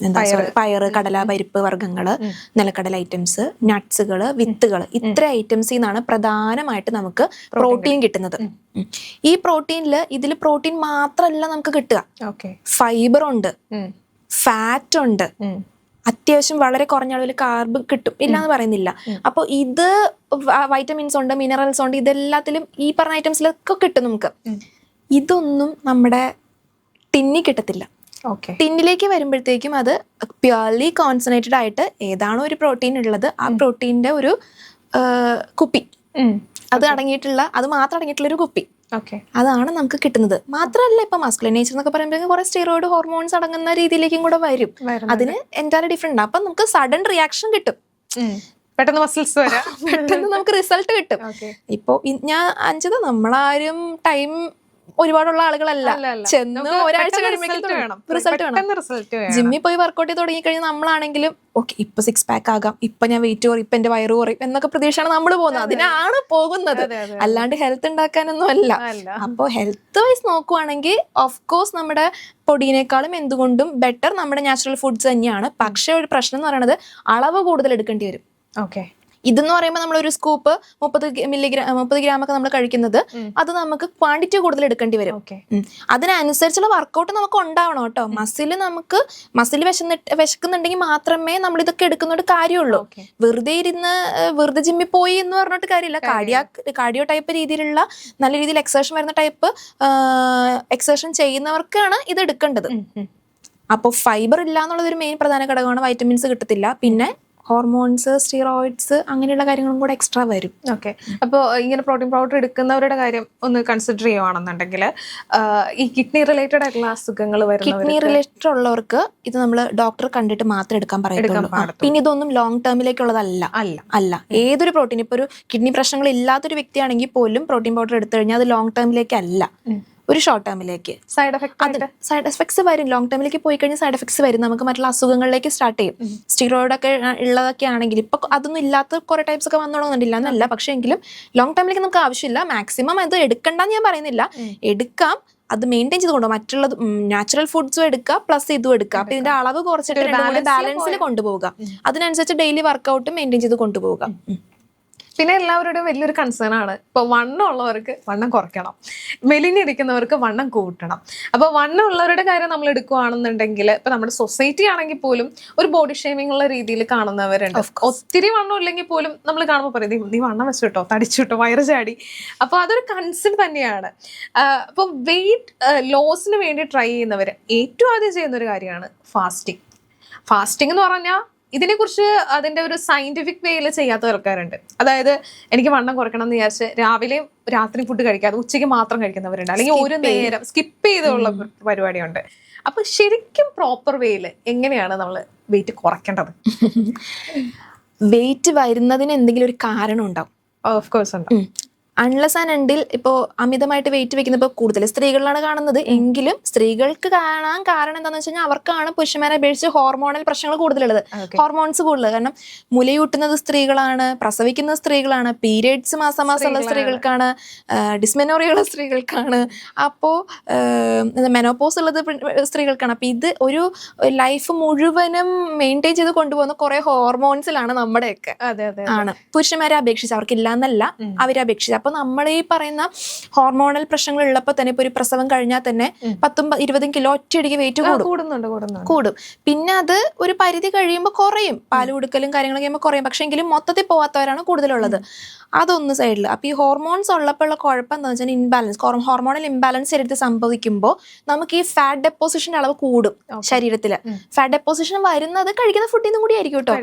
പയറ്, കടല, പരിപ്പ് വർഗ്ഗങ്ങള്, നിലക്കടല ഐറ്റംസ്, നട്ട്സുകള്, വിത്തുകള്, ഇത്ര ഐറ്റംസിൽ നിന്നാണ് പ്രധാനമായിട്ട് നമുക്ക് പ്രോട്ടീൻ കിട്ടുന്നത്. ഈ ഇതിൽ പ്രോട്ടീൻ മാത്രമല്ല നമുക്ക് കിട്ടുക, ഫൈബർ ഉണ്ട്, ഫാറ്റ് ഉണ്ട്, അത്യാവശ്യം വളരെ കുറഞ്ഞ അളവിൽ കാർബ് കിട്ടും, ഇല്ലാന്ന് പറയുന്നില്ല. അപ്പോൾ ഇത് വൈറ്റമിൻസ് ഉണ്ട്, മിനറൽസ് ഉണ്ട്, ഇതെല്ലാത്തിലും ഈ പറഞ്ഞ ഐറ്റംസിലൊക്കെ കിട്ടും നമുക്ക്. ഇതൊന്നും നമ്മുടെ ടിന്നി കിട്ടത്തില്ല. ടിന്നിലേക്ക് വരുമ്പോഴത്തേക്കും അത് പ്യുവർലി കോൺസെൻട്രേറ്റഡ് ആയിട്ട് ഏതാണോ ഒരു പ്രോട്ടീൻ ഉള്ളത് ആ പ്രോട്ടീൻ്റെ ഒരു കുപ്പി, അത് മാത്രം അടങ്ങിയിട്ടുള്ള ഒരു കുപ്പി, അതാണ് നമുക്ക് കിട്ടുന്നത്. മാത്രമല്ല ഇപ്പൊ മസ്കുലിൻ നേച്ചർ എന്നൊക്കെ പറയുമ്പോൾ കുറെ സ്റ്റിറോയിഡ് ഹോർമോൺസ് അടങ്ങുന്ന രീതിയിലേക്കും കൂടെ വരും. അതിന് എൻറ്റയർലി ഡിഫറെന്റ്. അപ്പൊ നമുക്ക് സഡൻ റിയാക്ഷൻ കിട്ടും, പെട്ടെന്ന് നമുക്ക് റിസൾട്ട് കിട്ടും. ഇപ്പൊ ഞാൻ അഞ്ചത് നമ്മളാരും ടൈം ഒരുപാടുള്ള ആളുകളല്ല, ചെന്ന് ഒരാഴ്ച റിസൾട്ട് വേണം. ജിമ്മിൽ പോയി വർക്ക്ഔട്ട് ചെയ്ത് തുടങ്ങി കഴിഞ്ഞാൽ നമ്മളാണെങ്കിലും ഓക്കെ ഇപ്പൊ 6 പാക്ക് ആകാം, ഇപ്പൊ ഞാൻ വെയിറ്റ് കുറയും, ഇപ്പൊ എന്റെ വയറ് കുറയും എന്നൊക്കെ പ്രതീക്ഷയാണ് നമ്മൾ പോകുന്നത്. അതിനാണ് പോകുന്നത്, അല്ലാണ്ട് ഹെൽത്ത് ഉണ്ടാക്കാനൊന്നും അല്ല. അപ്പോൾ ഹെൽത്ത് വൈസ് നോക്കുവാണെങ്കിൽ ഓഫ് കോഴ്സ് നമ്മുടെ പൊടിയേക്കാളും എന്തുകൊണ്ടും ബെറ്റർ നമ്മുടെ നാച്ചുറൽ ഫുഡ്സ് തന്നെയാണ്. പക്ഷെ ഒരു പ്രശ്നം എന്ന് പറയുന്നത് അളവ് കൂടുതൽ എടുക്കേണ്ടി വരും. ഇതെന്ന് പറയുമ്പോൾ നമ്മളൊരു സ്കൂപ്പ് 30 ഗ്രാമൊക്കെ നമ്മൾ കഴിക്കുന്നത്, അത് നമുക്ക് ക്വാണ്ടിറ്റി കൂടുതൽ എടുക്കേണ്ടി വരും. അതിനനുസരിച്ചുള്ള വർക്കൗട്ട് നമുക്ക് ഉണ്ടാവണം കേട്ടോ. മസിൽ വിശക്കുന്നുണ്ടെങ്കിൽ മാത്രമേ നമ്മൾ ഇതൊക്കെ എടുക്കുന്നോണ്ട് കാര്യമുള്ളൂ. വെറുതെ ജിമ്മിൽ പോയി എന്ന് പറഞ്ഞിട്ട് കാര്യമില്ല. കാർഡിയോ ടൈപ്പ് രീതിയിലുള്ള നല്ല രീതിയിൽ എക്സർഷൻ വരുന്ന ടൈപ്പ് എക്സർഷൻ ചെയ്യുന്നവർക്കാണ് ഇത് എടുക്കേണ്ടത്. അപ്പോൾ ഫൈബർ ഇല്ല എന്നുള്ളത് ഒരു മെയിൻ പ്രധാന ഘടകമാണ്. വൈറ്റമിൻസ് കിട്ടത്തില്ല, പിന്നെ ഹോർമോൺസ്, സ്റ്റിറോയിഡ്സ്, അങ്ങനെയുള്ള കാര്യങ്ങളും കൂടെ എക്സ്ട്രാ വരും. അപ്പോൾ ഇങ്ങനെ പ്രോട്ടീൻ പൗഡർ എടുക്കുന്നവരുടെ കാര്യം ഒന്ന് കൺസിഡർ ചെയ്യുവാണെന്നുണ്ടെങ്കിൽ ഈ കിഡ്നി റിലേറ്റഡ് ആയിട്ടുള്ള അസുഖങ്ങൾ കിഡ്നി റിലേറ്റഡ് ഉള്ളവർക്ക് ഇത് നമ്മൾ ഡോക്ടർ കണ്ടിട്ട് മാത്രം എടുക്കാൻ പറയുള്ളൂ. പിന്നെ ഇതൊന്നും ലോങ് ടേമിലേക്കുള്ളതല്ല. അല്ല ഏതൊരു പ്രോട്ടീൻ, ഇപ്പൊ ഒരു കിഡ്നി പ്രശ്നങ്ങൾ ഇല്ലാത്തൊരു വ്യക്തിയാണെങ്കിൽ പോലും പ്രോട്ടീൻ പൗഡർ എടുത്തു കഴിഞ്ഞാൽ അത് ലോങ് ടേമിലേക്കല്ല, ഒരു ഷോർട്ട് ടേമിലേക്ക്. സൈഡ് എഫക്ട്സ് വരും. ലോങ് ടേമിലേക്ക് പോയി കഴിഞ്ഞാൽ സൈഡ് എഫക്ട്സ് വരും. നമുക്ക് മറ്റുള്ള അസുഖങ്ങളിലേക്ക് സ്റ്റാർട്ട് ചെയ്യും. സ്റ്റിറോയിഡ് ഒക്കെ ഉള്ളതൊക്കെ ആണെങ്കിൽ ഇപ്പൊ അതൊന്നും ഇല്ലാത്ത കുറെ ടൈപ്സ് ഒക്കെ വന്നോളന്നില്ല എന്നല്ല, പക്ഷെ എങ്കിലും ലോങ് ടേമിലേക്ക് നമുക്ക് ആവശ്യമില്ല. മാക്സിമം അത് എടുക്കണ്ടെന്ന് ഞാൻ പറയുന്നില്ല, എടുക്കാം. അത് മെയിൻറ്റെയിൻ ചെയ്ത് കൊണ്ടുപോകും. മറ്റുള്ളത് നാച്ചുറൽ ഫുഡ്സും എടുക്കുക, പ്ലസ് ഇതും എടുക്കുക. അപ്പൊ ഇതിന്റെ അളവ് കുറച്ചിട്ട് ബാലൻസിൽ കൊണ്ടുപോകുക. അതിനനുസരിച്ച് ഡെയിലി വർക്കൗട്ട് മെയിൻറ്റെയിൻ ചെയ്ത് കൊണ്ടുപോകുക. പിന്നെ എല്ലാവരുടെയും വലിയൊരു കൺസേൺ ആണ്, ഇപ്പോൾ വണ്ണം ഉള്ളവർക്ക് വണ്ണം കുറയ്ക്കണം, മെലിഞ്ഞിരിക്കുന്നവർക്ക് വണ്ണം കൂട്ടണം. അപ്പോൾ വണ്ണം ഉള്ളവരുടെ കാര്യം നമ്മൾ എടുക്കുകയാണെന്നുണ്ടെങ്കിൽ ഇപ്പം നമ്മുടെ സൊസൈറ്റി ആണെങ്കിൽ പോലും ഒരു ബോഡി ഷേമിംഗ് ഉള്ള രീതിയിൽ കാണുന്നവരുണ്ട്. ഒത്തിരി വണ്ണം ഇല്ലെങ്കിൽ പോലും നമ്മൾ കാണുമ്പോൾ പറയും നീ വണ്ണം വെച്ചിട്ടോ, തടിച്ചിട്ടോ, വയറ് ചാടി. അപ്പോൾ അതൊരു കൺസേൺ തന്നെയാണ്. അപ്പോൾ വെയിറ്റ് ലോസിന് വേണ്ടി ട്രൈ ചെയ്യുന്നവർ ഏറ്റവും ആദ്യം ചെയ്യുന്ന ഒരു കാര്യമാണ് ഫാസ്റ്റിംഗ് എന്ന് പറഞ്ഞാൽ ഇതിനെക്കുറിച്ച് അതിൻ്റെ ഒരു സയന്റിഫിക് വേയിൽ ചെയ്യാത്ത ആൾക്കാരുണ്ട്. അതായത് എനിക്ക് വണ്ണം കുറയ്ക്കണം എന്ന് വിചാരിച്ച് രാവിലെയും രാത്രി ഫുഡ് കഴിക്കാതെ ഉച്ചയ്ക്ക് മാത്രം കഴിക്കുന്നവരുണ്ട്, അല്ലെങ്കിൽ ഒരു നേരം സ്കിപ്പ് ചെയ്തുള്ള പരിപാടിയുണ്ട്. അപ്പൊ ശരിക്കും പ്രോപ്പർ വേയിൽ എങ്ങനെയാണ് നമ്മൾ വെയിറ്റ് കുറയ്ക്കേണ്ടത്? വെയിറ്റ് വരുന്നതിന് എന്തെങ്കിലും ഒരു കാരണം ഉണ്ടാവും. ഓഫ് കോഴ്സ് ഉണ്ടാവും. അൺലെസ് ആൻഡ് അണ്ടിൽ ഇപ്പോൾ അമിതമായിട്ട് വെയിറ്റ് വെക്കുന്ന ഇപ്പോൾ കൂടുതൽ സ്ത്രീകളിലാണ് കാണുന്നത്. എങ്കിലും സ്ത്രീകൾക്ക് കാണാൻ കാരണം എന്താണെന്ന് വെച്ച് കഴിഞ്ഞാൽ അവർക്കാണ് പുരുഷന്മാരെ അപേക്ഷിച്ച് ഹോർമോണൽ പ്രശ്നങ്ങൾ കൂടുതലുള്ളത്, ഹോർമോൺസ് കൂടുതൽ. കാരണം മുലയൂട്ടുന്നത് സ്ത്രീകളാണ്, പ്രസവിക്കുന്ന സ്ത്രീകളാണ്, പീരിയഡ്സ് മാസമുള്ള സ്ത്രീകൾക്കാണ്, ഡിസ്മെനോറിയുള്ള സ്ത്രീകൾക്കാണ്, അപ്പോൾ മെനോപോസ് ഉള്ളത് സ്ത്രീകൾക്കാണ്. അപ്പം ഇത് ഒരു ലൈഫ് മുഴുവനും മെയിൻറ്റെയിൻ ചെയ്ത് കൊണ്ടുപോകുന്ന കുറെ ഹോർമോൺസിലാണ് നമ്മുടെയൊക്കെ ആണ്. പുരുഷന്മാരെ അപേക്ഷിച്ച് അവർക്കില്ല എന്നല്ല, അവരെ അപേക്ഷിച്ച്. അപ്പൊ നമ്മൾ ഈ പറയുന്ന ഹോർമോണൽ പ്രശ്നങ്ങൾ ഉള്ളപ്പോൾ തന്നെ ഇപ്പൊ ഒരു പ്രസവം കഴിഞ്ഞാൽ തന്നെ 10-20 കിലോ ഒറ്റയടിക്ക് വെയിറ്റ് കൂടും. പിന്നെ അത് ഒരു പരിധി കഴിയുമ്പോൾ കുറയും, പാല് കൊടുക്കലും കാര്യങ്ങളൊക്കെ കഴിയുമ്പോൾ കുറയും. പക്ഷെ എങ്കിലും മൊത്തത്തിൽ പോവാത്തവരാണ് കൂടുതലുള്ളത്. അതൊന്ന് സൈഡിൽ. അപ്പൊ ഈ ഹോർമോൺസ് ഉള്ളപ്പോൾ ഉള്ള കുഴപ്പം എന്താ വെച്ചാൽ ഇൻബാലൻസ്, ഹോർമോണൽ ഇംബാലൻസ് ശരീരത്തിൽ സംഭവിക്കുമ്പോൾ നമുക്ക് ഈ ഫാറ്റ് ഡെപ്പോസിഷൻ അളവ് കൂടും ശരീരത്തില്. ഫാറ്റ് ഡെപ്പോസിഷൻ വരുന്നത് കഴിക്കുന്ന ഫുഡിൽ നിന്നും കൂടി ആയിരിക്കും കേട്ടോ.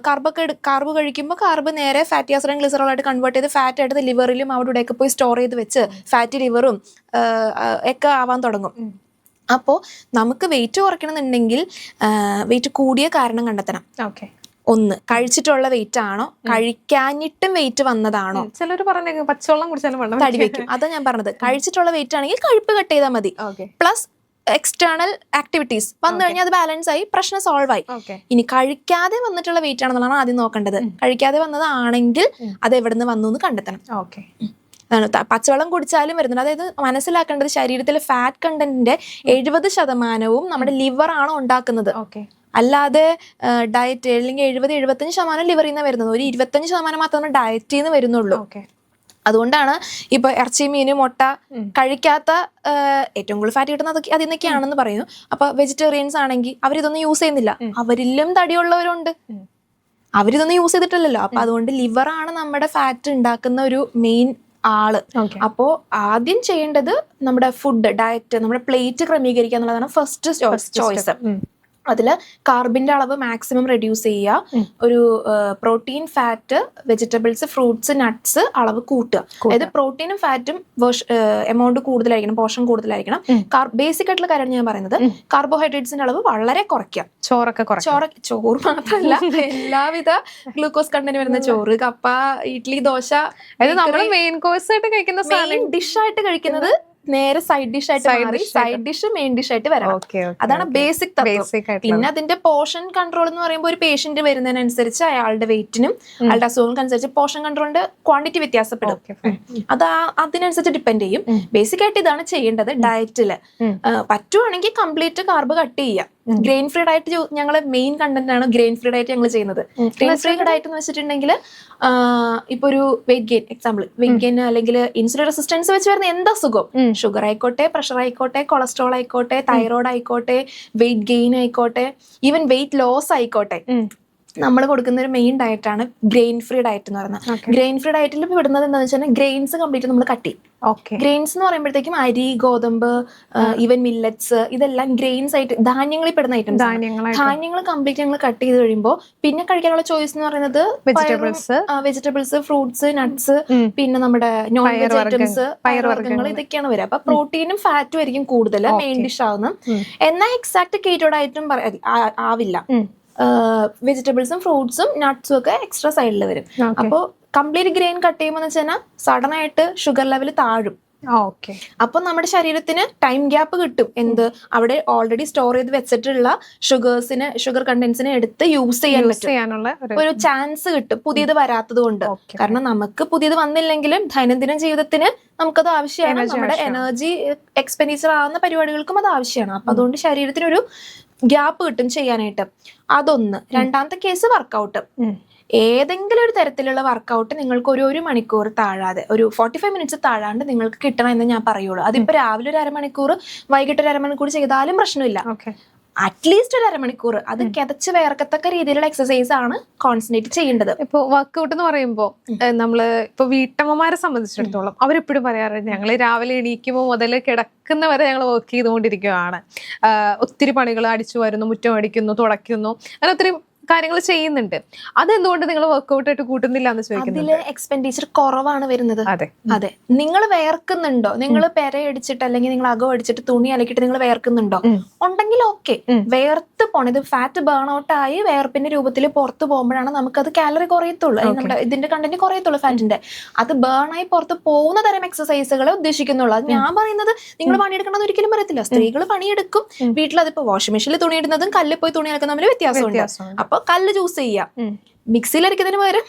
കാർബ് കഴിക്കുമ്പോൾ കാർബ് നേരെ ഫാറ്റി ആസിഡ് ഗ്ലിസറോൾ ആയിട്ട് കൺവേർട്ട് ചെയ്ത് ഫാറ്റ് എടുത്ത് ലിവറിലും അവിടെ ഒക്കെ പോയി സ്റ്റോർ ചെയ്ത് വെച്ച് ഫാറ്റി ലിവറും ഒക്കെ ആവാൻ തുടങ്ങും. അപ്പോൾ നമുക്ക് വെയിറ്റ് കുറയ്ക്കണമെന്നുണ്ടെങ്കിൽ വെയിറ്റ് കൂടിയ കാരണം കണ്ടെത്തണം. ഒന്ന് കഴിച്ചിട്ടുള്ള വെയിറ്റ് ആണോ, കഴിക്കാഞ്ഞിട്ടും വെയിറ്റ് വന്നതാണോ. ചിലർ പറഞ്ഞ പച്ചവെള്ളം കുടിച്ചാലും വണ്ണം തടി വെക്കും. അതാ ഞാൻ പറഞ്ഞത്. കഴിച്ചിട്ടുള്ള വെയിറ്റ് ആണെങ്കിൽ കഴിപ്പ് കട്ട് ചെയ്താൽ മതി. പ്ലസ് എക്സ്റ്റേണൽ ആക്ടിവിറ്റീസ് വന്നു കഴിഞ്ഞാൽ അത് ബാലൻസ് ആയി, പ്രശ്നം സോൾവ് ആയി. ഇനി കഴിക്കാതെ വന്നിട്ടുള്ള വെയിറ്റ് ആണെന്നുള്ളതാണ് ആദ്യം നോക്കേണ്ടത്. കഴിക്കാതെ വന്നതാണെങ്കിൽ അത് എവിടെ നിന്ന് വന്നു എന്ന് കണ്ടെത്തണം. അതാണ്. പച്ചവെള്ളം കുടിച്ചാലും വരുന്നുണ്ട്. അതായത് മനസ്സിലാക്കേണ്ടത് ശരീരത്തിലെ ഫാറ്റ് കണ്ടന്റിന്റെ 70% നമ്മുടെ ലിവർ ആണ് ഉണ്ടാക്കുന്നത്. അല്ലാതെ ഡയറ്റ് അല്ലെങ്കിൽ 70-75% ലിവറിൽ നിന്ന് വരുന്നത്. ഒരു 25% മാത്രമേ ഡയറ്റിൽ നിന്ന് വരുന്നുള്ളൂ. അതുകൊണ്ടാണ് ഇപ്പൊ ഇറച്ചി, മീന്, മുട്ട കഴിക്കാത്ത ഏറ്റവും കൂടുതൽ ഫാറ്റ് കിട്ടുന്നത് അതിൽ നിന്നൊക്കെയാണെന്ന് പറയുന്നു. അപ്പൊ വെജിറ്റേറിയൻസ് ആണെങ്കിൽ അവരിതൊന്നും യൂസ് ചെയ്യുന്നില്ല. അവരിലും തടിയുള്ളവരുണ്ട്, അവരിതൊന്നും യൂസ് ചെയ്തിട്ടില്ലല്ലോ. അപ്പൊ അതുകൊണ്ട് ലിവറാണ് നമ്മുടെ ഫാറ്റ് ഉണ്ടാക്കുന്ന ഒരു മെയിൻ ആള്. അപ്പോ ആദ്യം ചെയ്യേണ്ടത് നമ്മുടെ ഫുഡ് ഡയറ്റ്, നമ്മുടെ പ്ലേറ്റ് ക്രമീകരിക്കുക എന്നുള്ളതാണ് ഫസ്റ്റ് ചോയ്സ്. അതിൽ കാർബിന്റെ അളവ് മാക്സിമം റെഡ്യൂസ് ചെയ്യുക. ഒരു protein, fat, vegetables, fruits, nuts അളവ് കൂട്ടുക. അതായത് പ്രോട്ടീനും ഫാറ്റും എമൗണ്ട് കൂടുതലായിരിക്കണം, പോർഷൻ കൂടുതലായിരിക്കണം. ബേസിക് ആയിട്ടുള്ള കാര്യമാണ് ഞാൻ പറയുന്നത്. കാർബോഹൈഡ്രേറ്റ്സിന്റെ അളവ് വളരെ കുറയ്ക്കുക. ചോറ് മാത്രമല്ല, എല്ലാവിധ ഗ്ലൂക്കോസ് കണ്ടന്റ് വരുന്ന ചോറ്, കപ്പ, ഇഡ്ലി, ദോശ, മെയിൻ കോഴ്സ് ആയിട്ട് കഴിക്കുന്ന മെയിൻ ഡിഷ് ആയിട്ട് കഴിക്കുന്നത് നേരെ സൈഡ് ഡിഷ് ആയിട്ട് മാറി സൈഡ് ഡിഷ് മെയിൻ ഡിഷ് ആയിട്ട് വരണം. അതാണ് ബേസിക് തത്വം. പിന്നെ അതിന്റെ പോർഷൻ കൺട്രോൾ എന്ന് പറയുമ്പോൾ ഒരു പേഷ്യന്റ് വരുന്നതിനനുസരിച്ച് അയാളുടെ വെയിറ്റിനും അയാളുടെ അസുഖങ്ങൾക്കനുസരിച്ച് പോർഷൻ കൺട്രോളിന്റെ ക്വാണ്ടിറ്റി വ്യത്യാസപ്പെടും. അത് അതിനനുസരിച്ച് ഡിപ്പെൻഡ് ചെയ്യും. ബേസിക് ആയിട്ട് ഇതാണ് ചെയ്യേണ്ടത് ഡയറ്റില്. പറ്റുവാണെങ്കിൽ കംപ്ലീറ്റ് കാർബ് കട്ട് ചെയ്യുക. ഗ്രെയിൻ ഫ്രീ ഡയറ്റ് ഞങ്ങളെ മെയിൻ കണ്ടന്റ് ആണ്. ഗ്രെയിൻ ഫ്രീ ഡയറ്റ് ഞങ്ങൾ ചെയ്യുന്നത്. ഗ്രെയിൻ ഫ്രീ ഡയറ്റ് എന്ന് വെച്ചിട്ടുണ്ടെങ്കിൽ ഇപ്പൊ ഒരു weight gain, example weight gain അല്ലെങ്കിൽ ഇൻസുലിൻ റെസിസ്റ്റൻസ് വെച്ച് വരുന്ന എന്താ സുഖം, ഷുഗർ ആയിക്കോട്ടെ, പ്രഷർ ആയിക്കോട്ടെ, കൊളസ്ട്രോൾ ആയിക്കോട്ടെ, തൈറോയ്ഡ് ആയിക്കോട്ടെ, വെയിറ്റ് ഗെയിൻ ആയിക്കോട്ടെ, ഈവൻ വെയിറ്റ് ലോസ് ആയിക്കോട്ടെ, നമ്മൾ കൊടുക്കുന്ന ഒരു മെയിൻ ഡയറ്റ് ആണ് ഗ്രെയിൻ ഫ്രീ ഡയറ്റ് എന്ന് പറയുന്നത്. ഗ്രെയിൻ ഫ്രീ ഡയറ്റിൽ വിടുന്നത് എന്താണെന്ന് വെച്ചാൽ ഗ്രെയിൻസ് കംപ്ലീറ്റ് നമ്മൾ കട്ട് ചെയ്യും. ഗ്രെയിൻസ് എന്ന് പറയുമ്പോഴത്തേക്കും അരി, ഗോതമ്പ്, ഈവൻ മില്ലറ്റ്സ്, ഇതെല്ലാം ഗ്രെയിൻസ് ആയിട്ട് ധാന്യങ്ങളിൽ പെടുന്ന ഐറ്റംസ്. ധാന്യങ്ങൾ കംപ്ലീറ്റ് ഞങ്ങൾ കട്ട് ചെയ്ത് കഴിയുമ്പോൾ പിന്നെ കഴിക്കാനുള്ള ചോയ്സ് എന്ന് പറയുന്നത് വെജിറ്റബിൾസ്, ഫ്രൂട്ട്സ്, നട്ട്സ്, പിന്നെ നമ്മുടെ നോൺ വെജ് ഐറ്റംസ്, പയർവർഗ്ഗങ്ങൾ, ഇതൊക്കെയാണ് വരിക. അപ്പൊ പ്രോട്ടീനും ഫാറ്റും ആയിരിക്കും കൂടുതൽ മെയിൻ ഡിഷ് ആവുന്നത്. എന്നാൽ എക്സാക്ട് കീറ്റോ ഡയറ്റും ആവില്ല. വെജിറ്റബിൾസും ഫ്രൂട്ട്സും നട്ട്സും ഒക്കെ എക്സ്ട്രാ സൈഡിൽ വരും. അപ്പോൾ കംപ്ലീറ്റ് ഗ്രെയിൻ കട്ട് ചെയ്യുമ്പോൾ വെച്ചാൽ സഡൻ ആയിട്ട് ഷുഗർ ലെവൽ താഴും. അപ്പൊ നമ്മുടെ ശരീരത്തിന് ടൈം ഗ്യാപ്പ് കിട്ടും. എന്ത്, അവിടെ ഓൾറെഡി സ്റ്റോർ ചെയ്ത് വെച്ചിട്ടുള്ള ഷുഗർ കണ്ടന്റ്സിനെ എടുത്ത് യൂസ് ചെയ്യാനുള്ള ഒരു ചാൻസ് കിട്ടും, പുതിയത് വരാത്തത് കൊണ്ട്. കാരണം നമുക്ക് പുതിയത് വന്നില്ലെങ്കിലും ദൈനംദിന ജീവിതത്തിന് നമുക്കത് ആവശ്യമാണ്. നമ്മുടെ എനർജി എക്സ്പെൻഡിച്ചർ ആവുന്ന പരിപാടികൾക്കും അത് ആവശ്യമാണ്. അപ്പൊ അതുകൊണ്ട് ശരീരത്തിനൊരു ഗ്യാപ്പ് കിട്ടും ചെയ്യാനായിട്ട്. അതൊന്ന്. രണ്ടാമത്തെ കേസ് വർക്കൗട്ട്. ഏതെങ്കിലും ഒരു തരത്തിലുള്ള വർക്കൗട്ട് നിങ്ങൾക്ക് ഒരു മണിക്കൂർ താഴാതെ, ഒരു 45 മിനിറ്റ്സ് താഴാണ്ട് നിങ്ങൾക്ക് കിട്ടണം എന്ന് ഞാൻ പറയുള്ളൂ. അതിപ്പോ രാവിലെ ഒരു അരമണിക്കൂർ, വൈകിട്ട് ഒരു അരമണിക്കൂർ ചെയ്താലും പ്രശ്നമില്ല. അറ്റ്ലീസ്റ്റ് ഒരു അരമണിക്കൂർ അത് കിതച്ച് വേർക്കത്തക്ക രീതിയിലുള്ള എക്സസൈസ് ആണ് കോൺസെൻട്രേറ്റ് ചെയ്യേണ്ടത്. ഇപ്പൊ വർക്കൗട്ട് എന്ന് പറയുമ്പോൾ നമ്മള് ഇപ്പൊ വീട്ടമ്മമാരെ സംബന്ധിച്ചിടത്തോളം അവരെപ്പോഴും പറയാറുണ്ട്, ഞങ്ങൾ രാവിലെ എണീക്കുമ്പോൾ മുതൽ കിടക്കുന്നവരെ ഞങ്ങൾ വർക്ക് ചെയ്തുകൊണ്ടിരിക്കുകയാണ്. ഒത്തിരി പണികൾ, അടിച്ചു വരുന്നു, മുറ്റം അടിക്കുന്നു, തുടയ്ക്കുന്നു, അങ്ങനെ ഒത്തിരി കാര്യങ്ങൾ ചെയ്യുന്നുണ്ട്. അതെന്തുകൊണ്ട് നിങ്ങൾ വർക്കൗട്ട് ആയിട്ട് കൂട്ടുന്നില്ല എന്ന് ചോദിക്കുന്നത്? അതില് എക്സ്പെൻഡിച്ചർ കുറവാണ് വരുന്നത്. അതെ, നിങ്ങൾ വേർക്കുന്നുണ്ടോ? നിങ്ങൾ പെരയടിച്ചിട്ട് അല്ലെങ്കിൽ നിങ്ങൾ അകം അടിച്ചിട്ട് തുണി അലക്കിയിട്ട് നിങ്ങൾ വേർക്കുന്നുണ്ടോ? ഉണ്ടെങ്കിൽ ഓക്കെ. വേർത്ത് പോണം, ഇത് ഫാറ്റ് ബേൺ ഔട്ട് ആയി വേർപ്പിന്റെ രൂപത്തിൽ പുറത്ത് പോകുമ്പോഴാണ് നമുക്കത് കാലറി കുറയത്തുള്ളൂ, നമ്മുടെ ഇതിന്റെ കണ്ടന്റ് കുറയത്തുള്ളൂ ഫാറ്റിന്റെ. അത് ബേൺ ആയി പുറത്ത് പോകുന്ന തരം എക്സസൈസുകളെ ഉദ്ദേശിക്കുന്നുള്ളൂ. അത് ഞാൻ പറയുന്നത് നിങ്ങൾ പണിയെടുക്കണമെന്ന് ഒരിക്കലും പറയത്തില്ല. സ്ത്രീകൾ പണിയെടുക്കും വീട്ടിൽ. അതിപ്പോ വാഷിംഗ് മെഷീനിൽ തുണി ഇടുന്നതും കല്ലിൽ പോയി തുണി അലക്കുന്നതും തമ്മിൽ വ്യത്യാസമുണ്ട്. അപ്പൊ കല്ല് ചൂസ് ചെയ്യാം. മിക്സിയിൽ അരക്കുന്നതിന് പകരം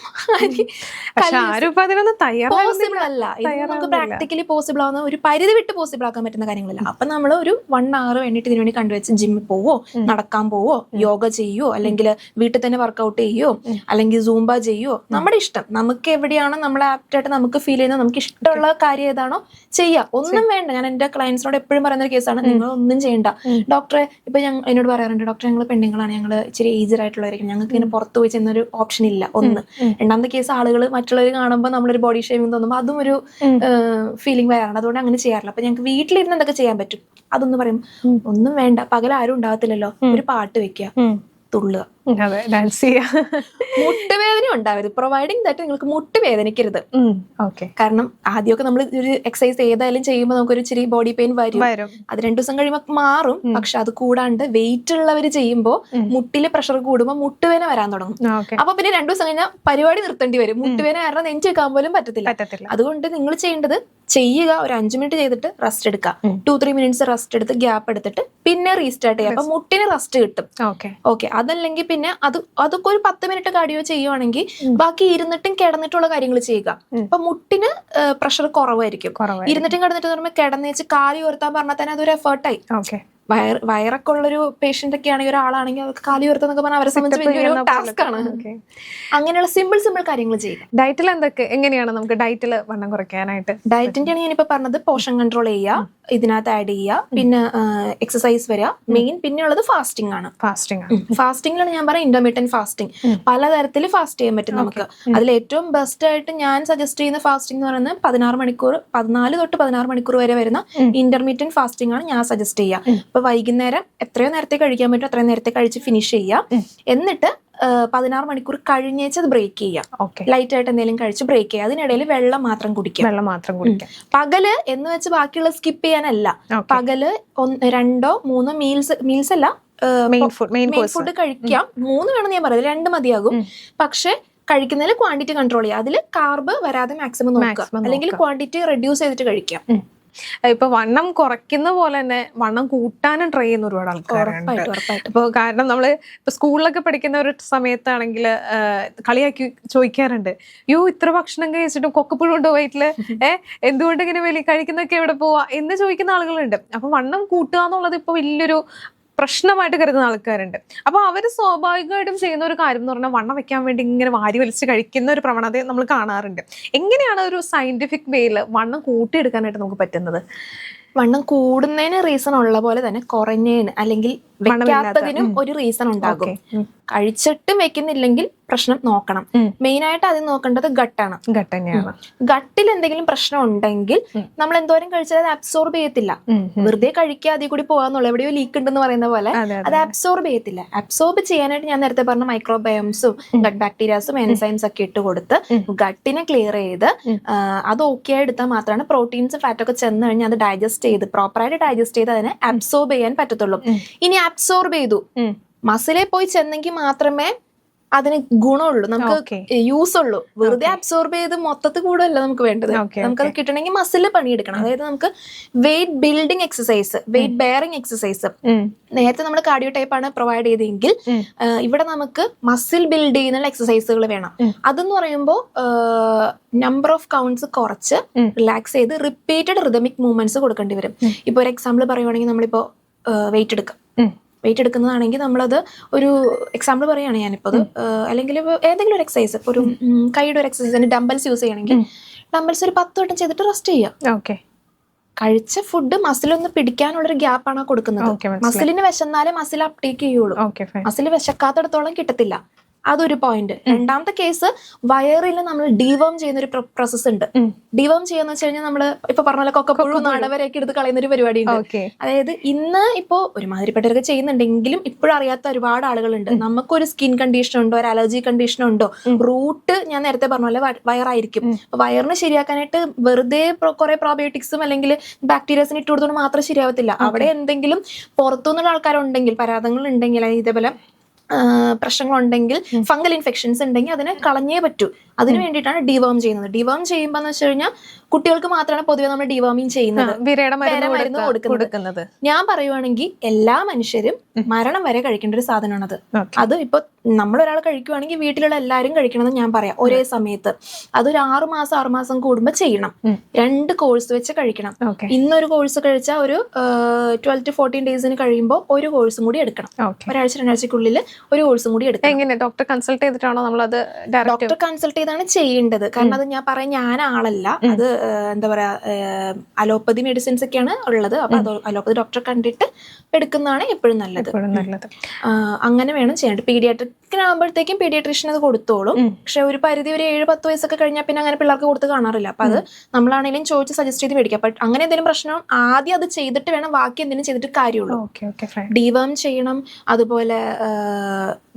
പോസിബിൾ അല്ല. ഇത് നമുക്ക് പ്രാക്ടിക്കലി പോസിബിൾ ആവുന്ന, ഒരു പരിധി വിട്ട് പോസിബിൾ ആക്കാൻ പറ്റുന്ന കാര്യങ്ങളല്ല. അപ്പൊ നമ്മൾ ഒരു 1 hour വേണ്ടിയിട്ട് ഇതിനു വേണ്ടി കണ്ടുവച്ച് ജിമ്മിൽ പോവോ, നടക്കാൻ പോവോ, യോഗ ചെയ്യോ, അല്ലെങ്കിൽ വീട്ടിൽ തന്നെ വർക്കൗട്ട് ചെയ്യോ, അല്ലെങ്കിൽ സൂംബ ചെയ്യോ, നമ്മുടെ ഇഷ്ടം. നമുക്ക് എവിടെയാണോ നമ്മൾ ആപ്റ്റായിട്ട് നമുക്ക് ഫീൽ ചെയ്യുന്നത്, നമുക്ക് ഇഷ്ടമുള്ള കാര്യം ഏതാണോ ചെയ്യാം. ഒന്നും വേണ്ട. ഞാൻ എന്റെ ക്ലയൻസിനോട് എപ്പോഴും പറയുന്ന ഒരു കേസാണ്, നിങ്ങൾ ഒന്നും ചെയ്യണ്ട. ഡോക്ടറെ ഇപ്പൊ എന്നോട് പറയാറുണ്ട്, ഡോക്ടർ ഞങ്ങൾ പെണ്ണുങ്ങളാണ്, ഞങ്ങൾ ഇച്ചിരി ഏജ്ഡ് ആയിട്ടുള്ളവരായിരിക്കും, ഞങ്ങൾക്ക് ഇങ്ങനെ പുറത്ത് പോയി ചെന്നൊരു ഓപ്ഷൻ ഇല്ല. ഒന്ന്. രണ്ടാമത്തെ കേസ്, ആളുകൾ മറ്റുള്ളവർ കാണുമ്പോൾ നമ്മളൊരു ബോഡി ഷേമിങ് തോന്നുമ്പോൾ അതും ഒരു ഫീലിംഗ് വരാറുണ്ട്. അതുകൊണ്ട് അങ്ങനെ ചെയ്യാറില്ല. അപ്പൊ ഞങ്ങൾക്ക് വീട്ടിലിരുന്ന് എന്തൊക്കെ ചെയ്യാൻ പറ്റും അതൊന്ന് പറയും. ഒന്നും വേണ്ട, പകൽ ആരും ഉണ്ടാകത്തില്ലല്ലോ, ഒരു പാട്ട് വെക്കുക, തുള്ളുക, ഡാൻസ് ചെയ്യുക. മുട്ടുവേദന ഉണ്ടാവരുത്. പ്രൊവൈഡിങ് ദാറ്റ് നിങ്ങൾക്ക് മുട്ട് വേദനിക്കരുത്. ഓക്കെ. കാരണം ആദ്യമൊക്കെ നമ്മൾ ഒരു എക്സസൈസ് ഏതായാലും ചെയ്യുമ്പോൾ നമുക്കൊരു ഇച്ചിരി ബോഡി പെയിൻ വരും. അത് 2 ദിവസം കഴിയുമ്പോൾ മാറും. പക്ഷെ അത് കൂടാണ്ട് വെയിറ്റ് ഉള്ളവർ ചെയ്യുമ്പോൾ മുട്ടില് പ്രഷർ കൂടുമ്പോൾ മുട്ടുവേന വരാൻ തുടങ്ങും. അപ്പൊ പിന്നെ 2 ദിവസം കഴിഞ്ഞാൽ പരിപാടി നിർത്തേണ്ടി വരും. മുട്ടുവേന കാരണം നെഞ്ച് വെക്കാൻ പോലും പറ്റത്തില്ല. അതുകൊണ്ട് നിങ്ങൾ ചെയ്യേണ്ടത് ചെയ്യുക, ഒരു 5 മിനിറ്റ് ചെയ്തിട്ട് റെസ്റ്റ് എടുക്കുക. 2-3 മിനിറ്റ്സ് റെസ്റ്റ് എടുത്ത് ഗ്യാപ്പ് എടുത്തിട്ട് പിന്നെ റീസ്റ്റാർട്ട് ചെയ്യുക. അപ്പൊ മുട്ടിന് റെസ്റ്റ് കിട്ടും. ഓക്കെ. അതല്ലെങ്കിൽ പിന്നെ അതൊക്കെ ഒരു 10 മിനിറ്റ് കാർഡിയോ ചെയ്യുവാണെങ്കിൽ ബാക്കി ഇരുന്നിട്ടും കിടന്നിട്ടുള്ള കാര്യങ്ങൾ ചെയ്യുക. അപ്പൊ മുട്ടിന് പ്രഷർ കുറവായിരിക്കും. ഇരുന്നിട്ടും കിടന്നിട്ട് പറയുമ്പോൾ കിടന്നേച്ച് കാലി ഉയർത്താൻ പറഞ്ഞാൽ തന്നെ അതൊരു എഫേർട്ടായി. വയറൊക്കെ ഉള്ളൊരു പേഷ്യന്റ് ഒക്കെ ആണെങ്കിൽ, ഒരാളാണെങ്കിൽ അവർക്ക് കാലി ഉയർത്തുന്നൊക്കെ പറഞ്ഞാൽ അവരെ സംബന്ധിച്ച് വലിയൊരു ടാസ്ക് ആണ്. അങ്ങനെയുള്ള സിമ്പിൾ കാര്യങ്ങൾ ചെയ്യുക. ഡയറ്റിൽ എങ്ങനെയാണ് നമുക്ക് ഡയറ്റിൽ വണ്ണം കുറയ്ക്കാനായിട്ട്? ഡയറ്റിന്റെ ആണ് ഞാനിപ്പോ പറഞ്ഞത്. പോഷൻ കൺട്രോൾ ചെയ്യുക, ഇതിനകത്ത് ആഡ് ചെയ്യുക, പിന്നെ എക്സസൈസ് വരിക മെയിൻ. പിന്നെ ഉള്ളത് ഫാസ്റ്റിംഗ് ആണ്. ഫാസ്റ്റിംഗിലാണ് ഞാൻ പറയാം ഇന്റർമീഡിയന്റ് ഫാസ്റ്റിംഗ്. പലതരത്തിൽ ഫാസ്റ്റ് ചെയ്യാൻ പറ്റും നമുക്ക്. അതിൽ ഏറ്റവും ബെസ്റ്റ് ആയിട്ട് ഞാൻ സജസ്റ്റ് ചെയ്യുന്ന ഫാസ്റ്റിംഗ് എന്ന് പറയുന്നത് 14 തൊട്ട് 16 മണിക്കൂർ വരെ വരുന്ന ഇന്റർമീഡിയന്റ് ഫാസ്റ്റിംഗ് ആണ് ഞാൻ സജസ്റ്റ് ചെയ്യുക. അപ്പൊ വൈകുന്നേരം എത്രയോ നേരത്തെ കഴിക്കാൻ പറ്റും അത്രയും നേരത്തെ കഴിച്ച് ഫിനിഷ് ചെയ്യുക. എന്നിട്ട് 16 മണിക്കൂർ കഴിഞ്ഞേച്ച് അത് ബ്രേക്ക് ചെയ്യാം. ലൈറ്റ് ആയിട്ട് എന്തെങ്കിലും കഴിച്ച് ബ്രേക്ക് ചെയ്യുക. അതിനിടയിൽ വെള്ളം മാത്രം കുടിക്കുക. പകല് എന്ന് വെച്ച് ബാക്കിയുള്ള സ്കിപ്പ് ചെയ്യാനല്ല. പകല് 2-3 മീൽസ് അല്ല, മെയിൻ ഫുഡ് കഴിക്കാം. 3 വേണം ഞാൻ പറയുന്നത്, 2 മതിയാകും. പക്ഷെ കഴിക്കുന്നതിൽ ക്വാണ്ടിറ്റി കൺട്രോൾ ചെയ്യുക. അതിൽ കാർബ് വരാതെ മാക്സിമം നോക്കുക, അല്ലെങ്കിൽ ക്വാണ്ടിറ്റി റെഡ്യൂസ് ചെയ്തിട്ട് കഴിക്കാം. ഇപ്പൊ വണ്ണം കുറയ്ക്കുന്ന പോലെ തന്നെ വണ്ണം കൂട്ടാനും ട്രൈ ചെയ്യുന്ന ഒരുപാട് ആൾക്കാരുണ്ട്. ഇപ്പൊ കാരണം നമ്മള് ഇപ്പൊ സ്കൂളിലൊക്കെ പഠിക്കുന്ന ഒരു സമയത്താണെങ്കിൽ കളിയാക്കി ചോദിക്കാറുണ്ട്, ഇത്ര ഭക്ഷണം കഴിച്ചിട്ടും കൊക്കപ്പുഴ കൊണ്ട് വയറ്റില് എന്തുകൊണ്ട് ഇങ്ങനെ വലിയ കഴിക്കുന്നൊക്കെ എവിടെ പോവാ എന്ന് ചോദിക്കുന്ന ആളുകളുണ്ട്. അപ്പൊ വണ്ണം കൂട്ടുക എന്നുള്ളത് ഇപ്പൊ വലിയൊരു പ്രശ്നമായിട്ട് കരുതുന്ന ആൾക്കാരുണ്ട്. അപ്പൊ അവര് സ്വാഭാവികമായിട്ടും ചെയ്യുന്ന ഒരു കാര്യം എന്ന് പറഞ്ഞാൽ വണ്ണം വെക്കാൻ വേണ്ടി ഇങ്ങനെ വാരി വലിച്ച് കഴിക്കുന്ന ഒരു പ്രവണത നമ്മൾ കാണാറുണ്ട്. എങ്ങനെയാണ് ഒരു സയന്റിഫിക് വേയിൽ വണ്ണം കൂട്ടിയെടുക്കാനായിട്ട് നമുക്ക് പറ്റുന്നത്? വണ്ണം കൂടുന്നതിന് റീസൺ ഉള്ള പോലെ തന്നെ കുറഞ്ഞതിന് അല്ലെങ്കിൽ വെക്കാത്തതിനും ഒരു റീസൺ ഉണ്ടാകും. കഴിച്ചിട്ടും വെക്കുന്നില്ലെങ്കിൽ പ്രശ്നം നോക്കണം. മെയിൻ ആയിട്ട് അതിന് നോക്കേണ്ടത് ഗട്ടാണ്. ഗട്ടിൽ എന്തെങ്കിലും പ്രശ്നം ഉണ്ടെങ്കിൽ നമ്മൾ എന്തോരം കഴിച്ചാൽ അത് അബ്സോർബ് ചെയ്യത്തില്ല. വെറുതെ കഴിക്കുക അതിൽ കൂടി പോകാന്നുള്ള എവിടെയോ ലീക്ക് ഉണ്ടെന്ന് പറയുന്ന പോലെ അത് അബ്സോർബ് ചെയ്യത്തില്ല. അബ്സോർബ് ചെയ്യാനായിട്ട് ഞാൻ നേരത്തെ പറഞ്ഞ മൈക്രോബയോംസും ഗട്ട് ബാക്ടീരിയാസും എൻസൈംസ് ഒക്കെ ഇട്ട് കൊടുത്ത് ഗട്ടിനെ ക്ലിയർ ചെയ്ത് അത് ഓക്കെ ആയി എടുത്താൽ മാത്രമാണ് പ്രോട്ടീൻസ് ഫാറ്റൊക്കെ ചെന്ന് കഴിഞ്ഞാൽ അത് ഡൈജസ്റ്റ് ചെയ്ത് പ്രോപ്പറായിട്ട് ഡൈജസ്റ്റ് ചെയ്ത് അതിനെ അബ്സോർബ് ചെയ്യാൻ പറ്റത്തുള്ളൂ. ഇനി അബ്സോർബ് ചെയ്തു മസിലെ പോയി ചെന്നെങ്കിൽ മാത്രമേ അതിന് ഗുണമുള്ളൂ, നമുക്ക് യൂസ് ഉള്ളൂ. വെറുതെ അബ്സോർബ് ചെയ്ത് മൊത്തത്തിൽ കൂടല്ല നമുക്ക് വേണ്ടത്. നമുക്കത് കിട്ടണമെങ്കിൽ മസില് പണിയെടുക്കണം. അതായത് നമുക്ക് weight building exercise, weight bearing exercise നേരത്തെ നമ്മൾ കാർഡിയോ ടൈപ്പ് ആണ് പ്രൊവൈഡ് ചെയ്തെങ്കിൽ ഇവിടെ നമുക്ക് മസിൽ ബിൽഡ് ചെയ്യുന്ന എക്സസൈസുകൾ വേണം. അതെന്ന് പറയുമ്പോൾ നമ്പർ ഓഫ് കൗണ്ട്സ് കുറച്ച് റിലാക്സ് ചെയ്ത് റിപ്പീറ്റഡ് റിതമിക് മൂവ്മെന്റ്സ് കൊടുക്കേണ്ടി വരും. ഇപ്പൊ ഒരു എക്സാമ്പിൾ പറയുവാണെങ്കിൽ നമ്മളിപ്പോ വെയിറ്റ് എടുക്കുന്നതാണെങ്കിൽ നമ്മളത് ഒരു എക്സാമ്പിൾ പറയുകയാണ് ഞാനിപ്പോൾ അത്, അല്ലെങ്കിൽ ഏതെങ്കിലും ഒരു എക്സസൈസ്, ഇപ്പോൾ ഒരു കൈയുടെ ഒരു എക്സസൈസ് ഡംബൽസ് യൂസ് ചെയ്യണമെങ്കിൽ ഡംബൽസ് ഒരു 10 വട്ടം ചെയ്തിട്ട് റെസ്റ്റ് ചെയ്യുക. കഴിച്ച ഫുഡ് മസിലൊന്ന് പിടിക്കാനുള്ളൊരു ഗ്യാപ്പാണ് കൊടുക്കുന്നത്. മസിലിന് വിശന്നാലേ മസിൽ അപ്ടേക്ക് ചെയ്യുള്ളൂ. മസിൽ വിശക്കാത്തടത്തോളം കിട്ടത്തില്ല. അതൊരു പോയിന്റ്. രണ്ടാമത്തെ കേസ്, വയറിൽ നമ്മൾ ഡീവേം ചെയ്യുന്ന ഒരു പ്രോസസ് ഉണ്ട്. ഡീവേം ചെയ്യാന്ന് വെച്ച് കഴിഞ്ഞാൽ നമ്മള് ഇപ്പൊ പറഞ്ഞ പോലെ കൊക്കപ്പുഴു നാടവരെയൊക്കെ എടുത്ത് കളയുന്ന ഒരു പരിപാടി ഉണ്ട്. അതായത് ഇന്ന് ഇപ്പോ ഒരുമാതിരിപ്പെട്ടവരൊക്കെ ചെയ്യുന്നുണ്ടെങ്കിലും ഇപ്പോഴും അറിയാത്ത ഒരുപാട് ആളുകളുണ്ട്. നമുക്കൊരു സ്കിൻ കണ്ടീഷൻ ഉണ്ടോ, ഒരു അലർജി കണ്ടീഷൻ ഉണ്ടോ, റൂട്ട് ഞാൻ നേരത്തെ പറഞ്ഞ പോലെ വയറായിരിക്കും. വയറിന് ശരിയാക്കാനായിട്ട് വെറുതെ കുറെ പ്രോബയോട്ടിക്സും അല്ലെങ്കിൽ ബാക്ടീരിയസിന് ഇട്ട് കൊടുത്തോണ്ട് മാത്രം ശരിയാവത്തില്ല. അവിടെ എന്തെങ്കിലും പുറത്തുനിന്നുള്ള ആൾക്കാരുണ്ടെങ്കിൽ, പരാതങ്ങൾ ഉണ്ടെങ്കിൽ, ഇതേപോലെ പ്രശ്നങ്ങളുണ്ടെങ്കിൽ, ഫംഗൽ ഇൻഫെക്ഷൻസ് ഉണ്ടെങ്കിൽ അതിനെ കളഞ്ഞേ പറ്റൂ. അതിന് വേണ്ടിയിട്ടാണ് ഡിവേം ചെയ്യുന്നത്. ഡിവേം ചെയ്യുമ്പോൾ എന്ന് വെച്ച് കഴിഞ്ഞാൽ കുട്ടികൾക്ക് മാത്രമാണ് പൊതുവെ നമ്മൾ ഡിവേമിങ് ചെയ്യുന്നത്, മരുന്ന് കൊടുക്കുന്നത്. ഞാൻ പറയുവാണെങ്കിൽ എല്ലാ മനുഷ്യരും മരണം വരെ കഴിക്കേണ്ട ഒരു സാധനമാണത്. അത് ഇപ്പൊ നമ്മളൊരാൾ കഴിക്കുവാണെങ്കിൽ വീട്ടിലുള്ള എല്ലാവരും കഴിക്കണമെന്ന് ഞാൻ പറയാം ഒരേ സമയത്ത്. അതൊരു 6 മാസം കൂടുമ്പോൾ ചെയ്യണം. 2 കോഴ്സ് വെച്ച് കഴിക്കണം. ഇന്നൊരു കോഴ്സ് കഴിച്ചാൽ ഒരു 12 to 14 ഡേയ്സിന് കഴിയുമ്പോൾ ഒരു കോഴ്സും കൂടി എടുക്കണം. ഒരാഴ്ച 2 ആഴ്ചക്കുള്ളിൽ ഒരു കോഴ്സും കൂടി എടുക്കണം. എങ്ങനെ ഡോക്ടർ കൺസൾട്ട് ചെയ്തിട്ടാണോ നമ്മളത്? ഡോക്ടർ കൺസൾട്ട് ചെയ്താണ് ചെയ്യേണ്ടത്. കാരണം അത് ഞാൻ പറയാം, ഞാൻ ആളല്ല. അത് എന്താ പറയാ, അലോപ്പതി മെഡിസിൻസ് ഒക്കെയാണ് ഉള്ളത്. അപ്പൊ അത് അലോപ്പതി ഡോക്ടറെ കണ്ടിട്ട് എടുക്കുന്നതാണ് എപ്പോഴും നല്ലത്. അങ്ങനെ വേണം ചെയ്യേണ്ടത്. പീഡിയാട്രിക് വയസ്സിനാകുമ്പോഴത്തേക്കും പീഡിയാട്രീഷ്യൻ അത് കൊടുത്തോളും. പക്ഷെ ഒരു പരിധി ഒരു 7-10 വയസ്സൊക്കെ കഴിഞ്ഞാൽ പിന്നെ അങ്ങനെ പിള്ളേർക്ക് കൊടുത്ത് കാണാറില്ല. അപ്പൊ അത് നമ്മളാണെങ്കിലും ചോദിച്ച് സജസ്റ്റ് ചെയ്ത് മേടിക്കാം. അപ്പൊ അങ്ങനെ എന്തെങ്കിലും പ്രശ്നം ആദ്യം അത് ചെയ്തിട്ട് വേണം ബാക്കി എന്തെങ്കിലും ചെയ്തിട്ട് കാര്യമുള്ളൂ. ഡീവേം ചെയ്യണം, അതുപോലെ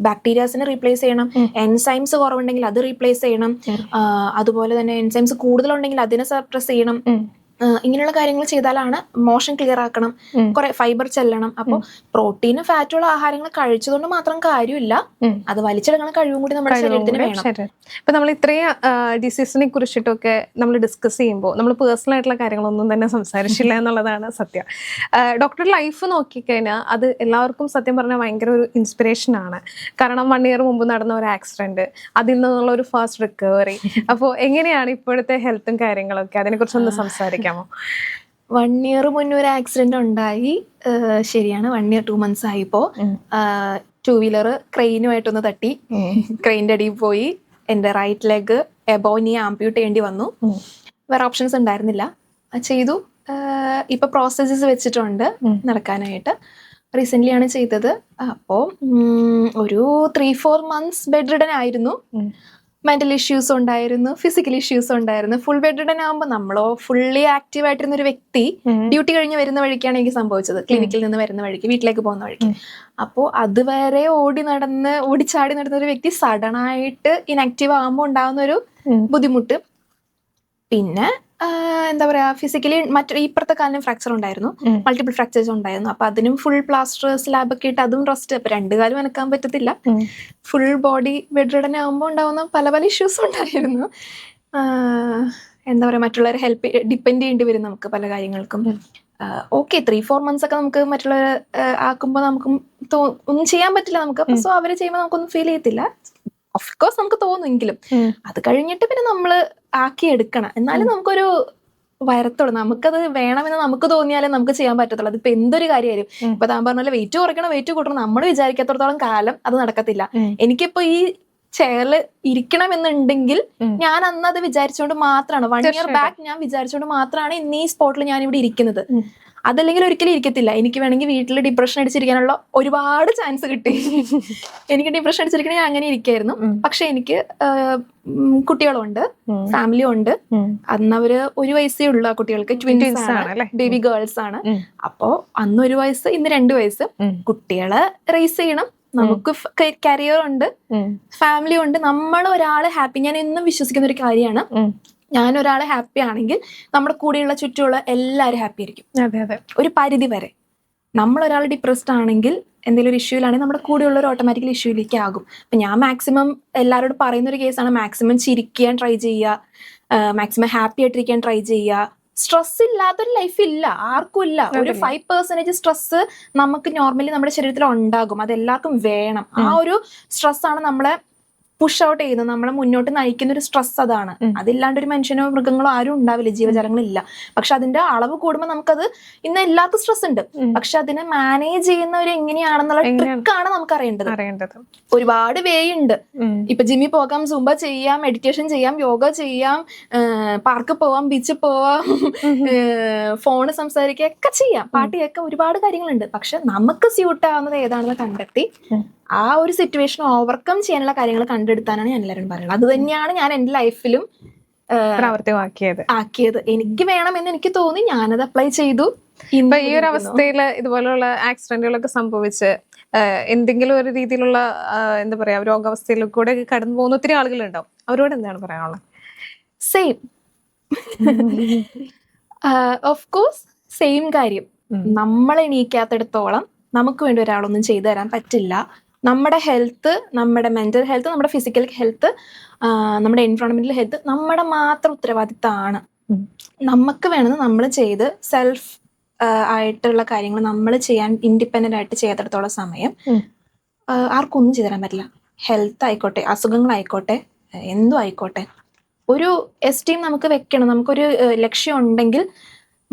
ബാക്ടീരിയാസിനെ റീപ്ലേസ് ചെയ്യണം, എൻസൈംസ് കുറവുണ്ടെങ്കിൽ അത് റീപ്ലേസ് ചെയ്യണം, അതുപോലെ തന്നെ എൻസൈംസ് കൂടുതലുണ്ടെങ്കിൽ അതിനെ സപ്രസ് ചെയ്യണം. ഇങ്ങനെയുള്ള കാര്യങ്ങൾ ചെയ്താലാണ് മോഷൻ ക്ലിയർ ആക്കണം, കുറെ ഫൈബർ ചെല്ലണം. അപ്പോൾ പ്രോട്ടീനും ഫാറ്റുള്ള ആഹാരങ്ങൾ കഴിച്ചതുകൊണ്ട് മാത്രം കാര്യമില്ല, അത് വലിച്ചെടുക്കുന്ന കഴിവും കൂടി നമ്മുടെ ശരീരത്തിന് വേണം. ഇപ്പൊ നമ്മൾ ഇത്രയും ഡിസീസിനെ കുറിച്ചിട്ടൊക്കെ നമ്മൾ ഡിസ്കസ് ചെയ്യുമ്പോൾ നമ്മൾ പേഴ്സണൽ ആയിട്ടുള്ള കാര്യങ്ങളൊന്നും തന്നെ സംസാരിച്ചില്ല എന്നുള്ളതാണ് സത്യം. ഡോക്ടറുടെ ലൈഫ് നോക്കിക്കഴിഞ്ഞാൽ അത് എല്ലാവർക്കും സത്യം പറഞ്ഞാൽ ഭയങ്കര ഒരു ഇൻസ്പിറേഷൻ ആണ്. കാരണം 1 year മുമ്പ് നടന്ന ഒരു ആക്സിഡന്റ്, അതിൽ നിന്നുള്ള ഒരു ഫാസ്റ്റ് റിക്കവറി. അപ്പോൾ എങ്ങനെയാണ് ഇപ്പോഴത്തെ ഹെൽത്തും കാര്യങ്ങളൊക്കെ, അതിനെക്കുറിച്ചൊന്ന് സംസാരിക്കാം? 1 year മുന്നേ ഒരു ആക്സിഡന്റ് ഉണ്ടായി, ശരിയാണ്. 1 year 2 months ആയിപ്പോ 2-wheeler ക്രെയിനുമായിട്ടൊന്ന് തട്ടി, ക്രെയിൻ്റെ അടിയിൽ പോയി. എൻ്റെ റൈറ്റ് ലെഗ് എബോനി ആംപ്യൂട്ട് ചെയ്യേണ്ടി വന്നു. വേറെ ഓപ്ഷൻസ് ഉണ്ടായിരുന്നില്ല, ചെയ്തു. ഇപ്പൊ പ്രോസസ്സസ് വെച്ചിട്ടുണ്ട് നടക്കാനായിട്ട്. റീസെന്റ് ആണ് ചെയ്തത്. അപ്പോൾ ഒരു 3-4 months ബെഡ് റിഡൻ ആയിരുന്നു. മെന്റൽ ഇഷ്യൂസ് ഉണ്ടായിരുന്നു, ഫിസിക്കൽ ഇഷ്യൂസ് ഉണ്ടായിരുന്നു. ഫുൾ ബെഡ് റിഡൻ ആകുമ്പോൾ നമ്മളോ ഫുള്ളി ആക്റ്റീവ് ആയിട്ടിരുന്ന ഒരു വ്യക്തി ഡ്യൂട്ടി കഴിഞ്ഞ് വരുന്ന വഴിക്കാണ് എനിക്ക് സംഭവിച്ചത്. ക്ലിനിക്കിൽ നിന്ന് വരുന്ന വഴിക്ക്, വീട്ടിലേക്ക് പോകുന്ന വഴിക്ക്. അപ്പോൾ അതുവരെ ഓടിച്ചാടി നടന്ന ഒരു വ്യക്തി സഡൻ ആയിട്ട് ഇനാക്റ്റീവ് ആകുമ്പോൾ ഉണ്ടാകുന്ന ഒരു ബുദ്ധിമുട്ട്. പിന്നെ എന്താ പറയാ, ഫിസിക്കലി ഇപ്പുറത്തെ കാലിനും ഫ്രാക്ചർ ഉണ്ടായിരുന്നു, മൾട്ടിപ്പിൾ ഫ്രാക്ചേഴ്സ് ഉണ്ടായിരുന്നു. അപ്പൊ അതിനും ഫുൾ പ്ലാസ്റ്റർ സ്ലാബൊക്കെ ഇട്ട് അതും റെസ്റ്റ്. അപ്പൊ 2 കാലും അനക്കാൻ പറ്റത്തില്ല. ഫുൾ ബോഡി ബെഡ് റിഡൻ ആകുമ്പോൾ ഉണ്ടാവുന്ന പല ഇഷ്യൂസ് ഉണ്ടായിരുന്നു. എന്താ പറയാ, മറ്റുള്ളവരെ ഹെൽപ്പ് ഡിപ്പെൻഡ് ചെയ്യേണ്ടി വരും നമുക്ക് പല കാര്യങ്ങൾക്കും. ഓക്കെ, 3-4 months ഒക്കെ നമുക്ക് മറ്റുള്ളവരെ ആക്കുമ്പോൾ നമുക്ക് ഒന്നും ചെയ്യാൻ പറ്റില്ല നമുക്ക്. അപ്പൊ സോ അവര് ചെയ്യുമ്പോൾ നമുക്കൊന്നും ഫീൽ ചെയ്യത്തില്ല. ഓഫ് കോഴ്സ് നമുക്ക് തോന്നുമെങ്കിലും അത് കഴിഞ്ഞിട്ട് പിന്നെ നമ്മള് ആക്കി എടുക്കണം. എന്നാലും നമുക്കൊരു വരത്തുള്ളൂ. നമുക്കത് വേണമെന്ന് നമുക്ക് തോന്നിയാലേ നമുക്ക് ചെയ്യാൻ പറ്റത്തുള്ളൂ. അതിപ്പോ എന്തൊരു കാര്യമായാലും. ഇപ്പൊ താൻ പറഞ്ഞ വെയിറ്റ് കുറയ്ക്കണം, വെയിറ്റ് കൂട്ടണം, നമ്മൾ വിചാരിക്കാത്തടത്തോളം കാലം അത് നടക്കത്തില്ല. എനിക്കിപ്പോ ഈ ചെയറിൽ ഇരിക്കണമെന്നുണ്ടെങ്കിൽ ഞാൻ അന്ന് അത് വിചാരിച്ചുകൊണ്ട് മാത്രമാണ്, 1 year ബാക്ക് ഞാൻ വിചാരിച്ചുകൊണ്ട് മാത്രമാണ് ഇന്ന് ഈ സ്പോട്ടിൽ ഞാൻ ഇവിടെ ഇരിക്കുന്നത്. അതല്ലെങ്കിൽ ഒരിക്കലും ഇരിക്കത്തില്ല. എനിക്ക് വേണമെങ്കിൽ വീട്ടിൽ ഡിപ്രഷൻ അടിച്ചിരിക്കാനുള്ള ഒരുപാട് ചാൻസ് കിട്ടി. എനിക്ക് ഡിപ്രഷൻ അടിച്ചിരിക്കണേ ഞാൻ അങ്ങനെ ഇരിക്കായിരുന്നു. പക്ഷെ എനിക്ക് കുട്ടികളുണ്ട്, ഫാമിലി ഉണ്ട്. അന്ന് അവര് 1 വയസ്സേ ഉള്ളു. ആ കുട്ടികൾക്ക് ട്വിൻസ് ആണ്, ബേബി ഗേൾസ് ആണ്. അപ്പോ അന്ന് 1 വയസ്സ്, ഇന്ന് 2 വയസ്സ്. കുട്ടികളെ റേസ് ചെയ്യണം, നമുക്ക് കരിയർ ഉണ്ട്, ഫാമിലി ഉണ്ട്. നമ്മൾ ഒരാള് ഹാപ്പി, ഞാൻ എന്നും വിശ്വസിക്കുന്ന ഒരു കാര്യമാണ്, ഞാൻ ഒരാളെ ഹാപ്പി ആണെങ്കിൽ നമ്മുടെ കൂടെയുള്ള ചുറ്റുമുള്ള എല്ലാവരും ഹാപ്പി ആയിരിക്കും ഒരു പരിധി വരെ. നമ്മൾ ഒരാൾ ഡിപ്രസ്ഡ് ആണെങ്കിൽ, എന്തെങ്കിലും ഒരു ഇഷ്യൂലാണെങ്കിൽ നമ്മുടെ കൂടെയുള്ളവർ ഓട്ടോമാറ്റിക്കലി ഇഷ്യൂയിലേക്ക് ആകും. അപ്പൊ ഞാൻ മാക്സിമം എല്ലാവരോടും പറയുന്ന ഒരു കേസാണ്, മാക്സിമം ചിരിക്കാൻ ട്രൈ ചെയ്യുക, മാക്സിമം ഹാപ്പി ആയിട്ടിരിക്കാൻ ട്രൈ ചെയ്യുക. സ്ട്രെസ് ഇല്ലാത്തൊരു ലൈഫ് ഇല്ല, ആർക്കും ഇല്ല. ഒരു 5% സ്ട്രെസ് നമുക്ക് നോർമലി നമ്മുടെ ശരീരത്തിൽ ഉണ്ടാകും, അത് എല്ലാവർക്കും വേണം. ആ ഒരു സ്ട്രെസ്സാണ് നമ്മളെ പുഷ് ഔട്ട് ചെയ്യുന്നത്, നമ്മളെ മുന്നോട്ട് നയിക്കുന്ന ഒരു സ്ട്രെസ് അതാണ്. അതില്ലാണ്ട് ഒരു മനുഷ്യനോ മൃഗങ്ങളോ ആരും ഉണ്ടാവില്ല, ജീവജാലങ്ങളില്ല. പക്ഷെ അതിന്റെ അളവ് കൂടുമ്പോൾ നമുക്കത് ഇന്ന് ഇല്ലാത്ത സ്ട്രെസ് ഉണ്ട്. പക്ഷെ അതിനെ മാനേജ് ചെയ്യുന്നവർ എങ്ങനെയാണെന്നുള്ള ട്രിക്കാണ് നമുക്ക് അറിയേണ്ടത്. ഒരുപാട് വേ ഉണ്ട്. ഇപ്പൊ ജിമ്മിൽ പോകാം, സുംബ ചെയ്യാം, മെഡിറ്റേഷൻ ചെയ്യാം, യോഗ ചെയ്യാം, പാർക്ക് പോവാം, ബീച്ചിൽ പോവാം, ഫോണ് സംസാരിക്കുക ഒക്കെ ചെയ്യാം, പാട്ട് കേൾക്കാം, ഒരുപാട് കാര്യങ്ങളുണ്ട്. പക്ഷെ നമുക്ക് സ്യൂട്ട് ആവുന്നത് ഏതാണെന്ന് കണ്ടെത്തി ആ ഒരു സിറ്റുവേഷൻ ഓവർകം ചെയ്യാനുള്ള കാര്യങ്ങൾ കണ്ടെടുത്താനാണ് ഞാൻ എല്ലാവരും പറയുന്നത്. അത് തന്നെയാണ് ഞാൻ എൻ്റെ ലൈഫിലും ആക്കിയത്. എനിക്ക് വേണമെന്ന് എനിക്ക് തോന്നി, ഞാനത് അപ്ലൈ ചെയ്തു. ഇപ്പൊ ഈ ഒരു അവസ്ഥയിൽ ഇതുപോലുള്ള ആക്സിഡന്റുകളൊക്കെ സംഭവിച്ച് എന്തെങ്കിലും ഒരു രീതിയിലുള്ള എന്താ പറയാ രോഗാവസ്ഥയിൽ കൂടെ കടന്നു പോകുന്ന ഒത്തിരി ആളുകളുണ്ടാവും. അവരോട് എന്താണ് പറയാനുള്ളത്? സെയിം ഓഫ് കോഴ്സ് സെയിം കാര്യം. നമ്മൾ എണീക്കാത്തിടത്തോളം നമുക്ക് വേണ്ടി ഒരാളൊന്നും ചെയ്തു തരാൻ പറ്റില്ല. നമ്മുടെ ഹെൽത്ത്, നമ്മുടെ മെന്റൽ ഹെൽത്ത്, നമ്മുടെ ഫിസിക്കൽ ഹെൽത്ത്, നമ്മുടെ എൻവയോൺമെന്റൽ ഹെൽത്ത് നമ്മുടെ മാത്രം ഉത്തരവാദിത്തമാണ്. നമുക്ക് വേണമെന്ന് നമ്മൾ ചെയ്ത് സെൽഫ് ആയിട്ടുള്ള കാര്യങ്ങൾ നമ്മൾ ചെയ്യാൻ ഇൻഡിപെൻഡന്റ് ആയിട്ട് ചെയ്യാത്തിടത്തോളം സമയം ആർക്കും ഒന്നും ചെയ്തു തരാൻ പറ്റില്ല. ഹെൽത്ത് ആയിക്കോട്ടെ, അസുഖങ്ങളായിക്കോട്ടെ, എന്തും ആയിക്കോട്ടെ, ഒരു എസ്റ്റീം നമുക്ക് വെക്കണം. നമുക്കൊരു ലക്ഷ്യം ഉണ്ടെങ്കിൽ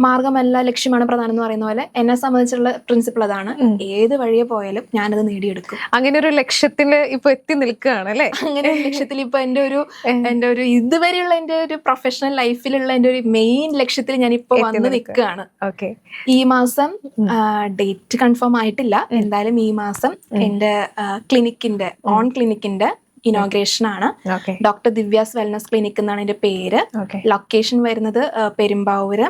മാർഗമല്ല ലക്ഷ്യമാണ് പ്രധാനം എന്ന് പറയുന്ന പോലെ എന്നെ സംബന്ധിച്ചുള്ള പ്രിൻസിപ്പിൾ അതാണ്. ഏത് വഴിയെ പോയാലും ഞാനത് നേടിയെടുക്കും. അങ്ങനെ ഒരു ലക്ഷ്യത്തിൽ ഇപ്പൊ എത്തി നിൽക്കുകയാണ് അല്ലേ? അങ്ങനെ ഒരു ലക്ഷ്യത്തിൽ ഇപ്പൊ എൻ്റെ ഒരു ഇതുവരെയുള്ള എൻ്റെ ഒരു പ്രൊഫഷണൽ ലൈഫിലുള്ള എൻ്റെ ഒരു മെയിൻ ലക്ഷ്യത്തിൽ ഞാൻ ഇപ്പൊ വന്ന് നിൽക്കുകയാണ്. ഓക്കെ. ഈ മാസം ഡേറ്റ് കൺഫേം ആയിട്ടില്ല. എന്തായാലും ഈ മാസം എൻ്റെ ക്ലിനിക്കിന്റെ ഇനോഗ്രേഷൻ ആണ്. ഡോക്ടർ ദിവ്യാസ് വെൽനസ് ക്ലിനിക് എന്നാണ് എന്റെ പേര്. ലൊക്കേഷൻ വരുന്നത് പെരുമ്പാവൂര്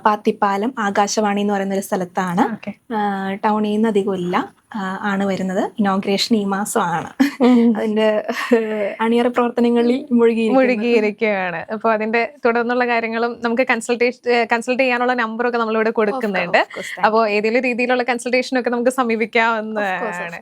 പാത്തിപ്പാലം ആകാശവാണി എന്ന് പറയുന്ന ഒരു സ്ഥലത്താണ്. ടൗണിൽ നിന്ന് അധികം ഇല്ല ആണ് വരുന്നത്. ഇനോഗ്രേഷൻ ഈ മാസമാണ്. അതിന്റെ അണിയറ പ്രവർത്തനങ്ങളിൽ മുഴുകിയിരിക്കുകയാണ്. അപ്പോൾ അതിന്റെ തുടർന്നുള്ള കാര്യങ്ങളും നമുക്ക് കൺസൾട്ട് ചെയ്യാനുള്ള നമ്പറൊക്കെ നമ്മളിവിടെ കൊടുക്കുന്നുണ്ട്. അപ്പോൾ ഏതെങ്കിലും രീതിയിലുള്ള കൺസൾട്ടേഷൻ ഒക്കെ നമുക്ക് സമീപിക്കാവുന്നതാണ്.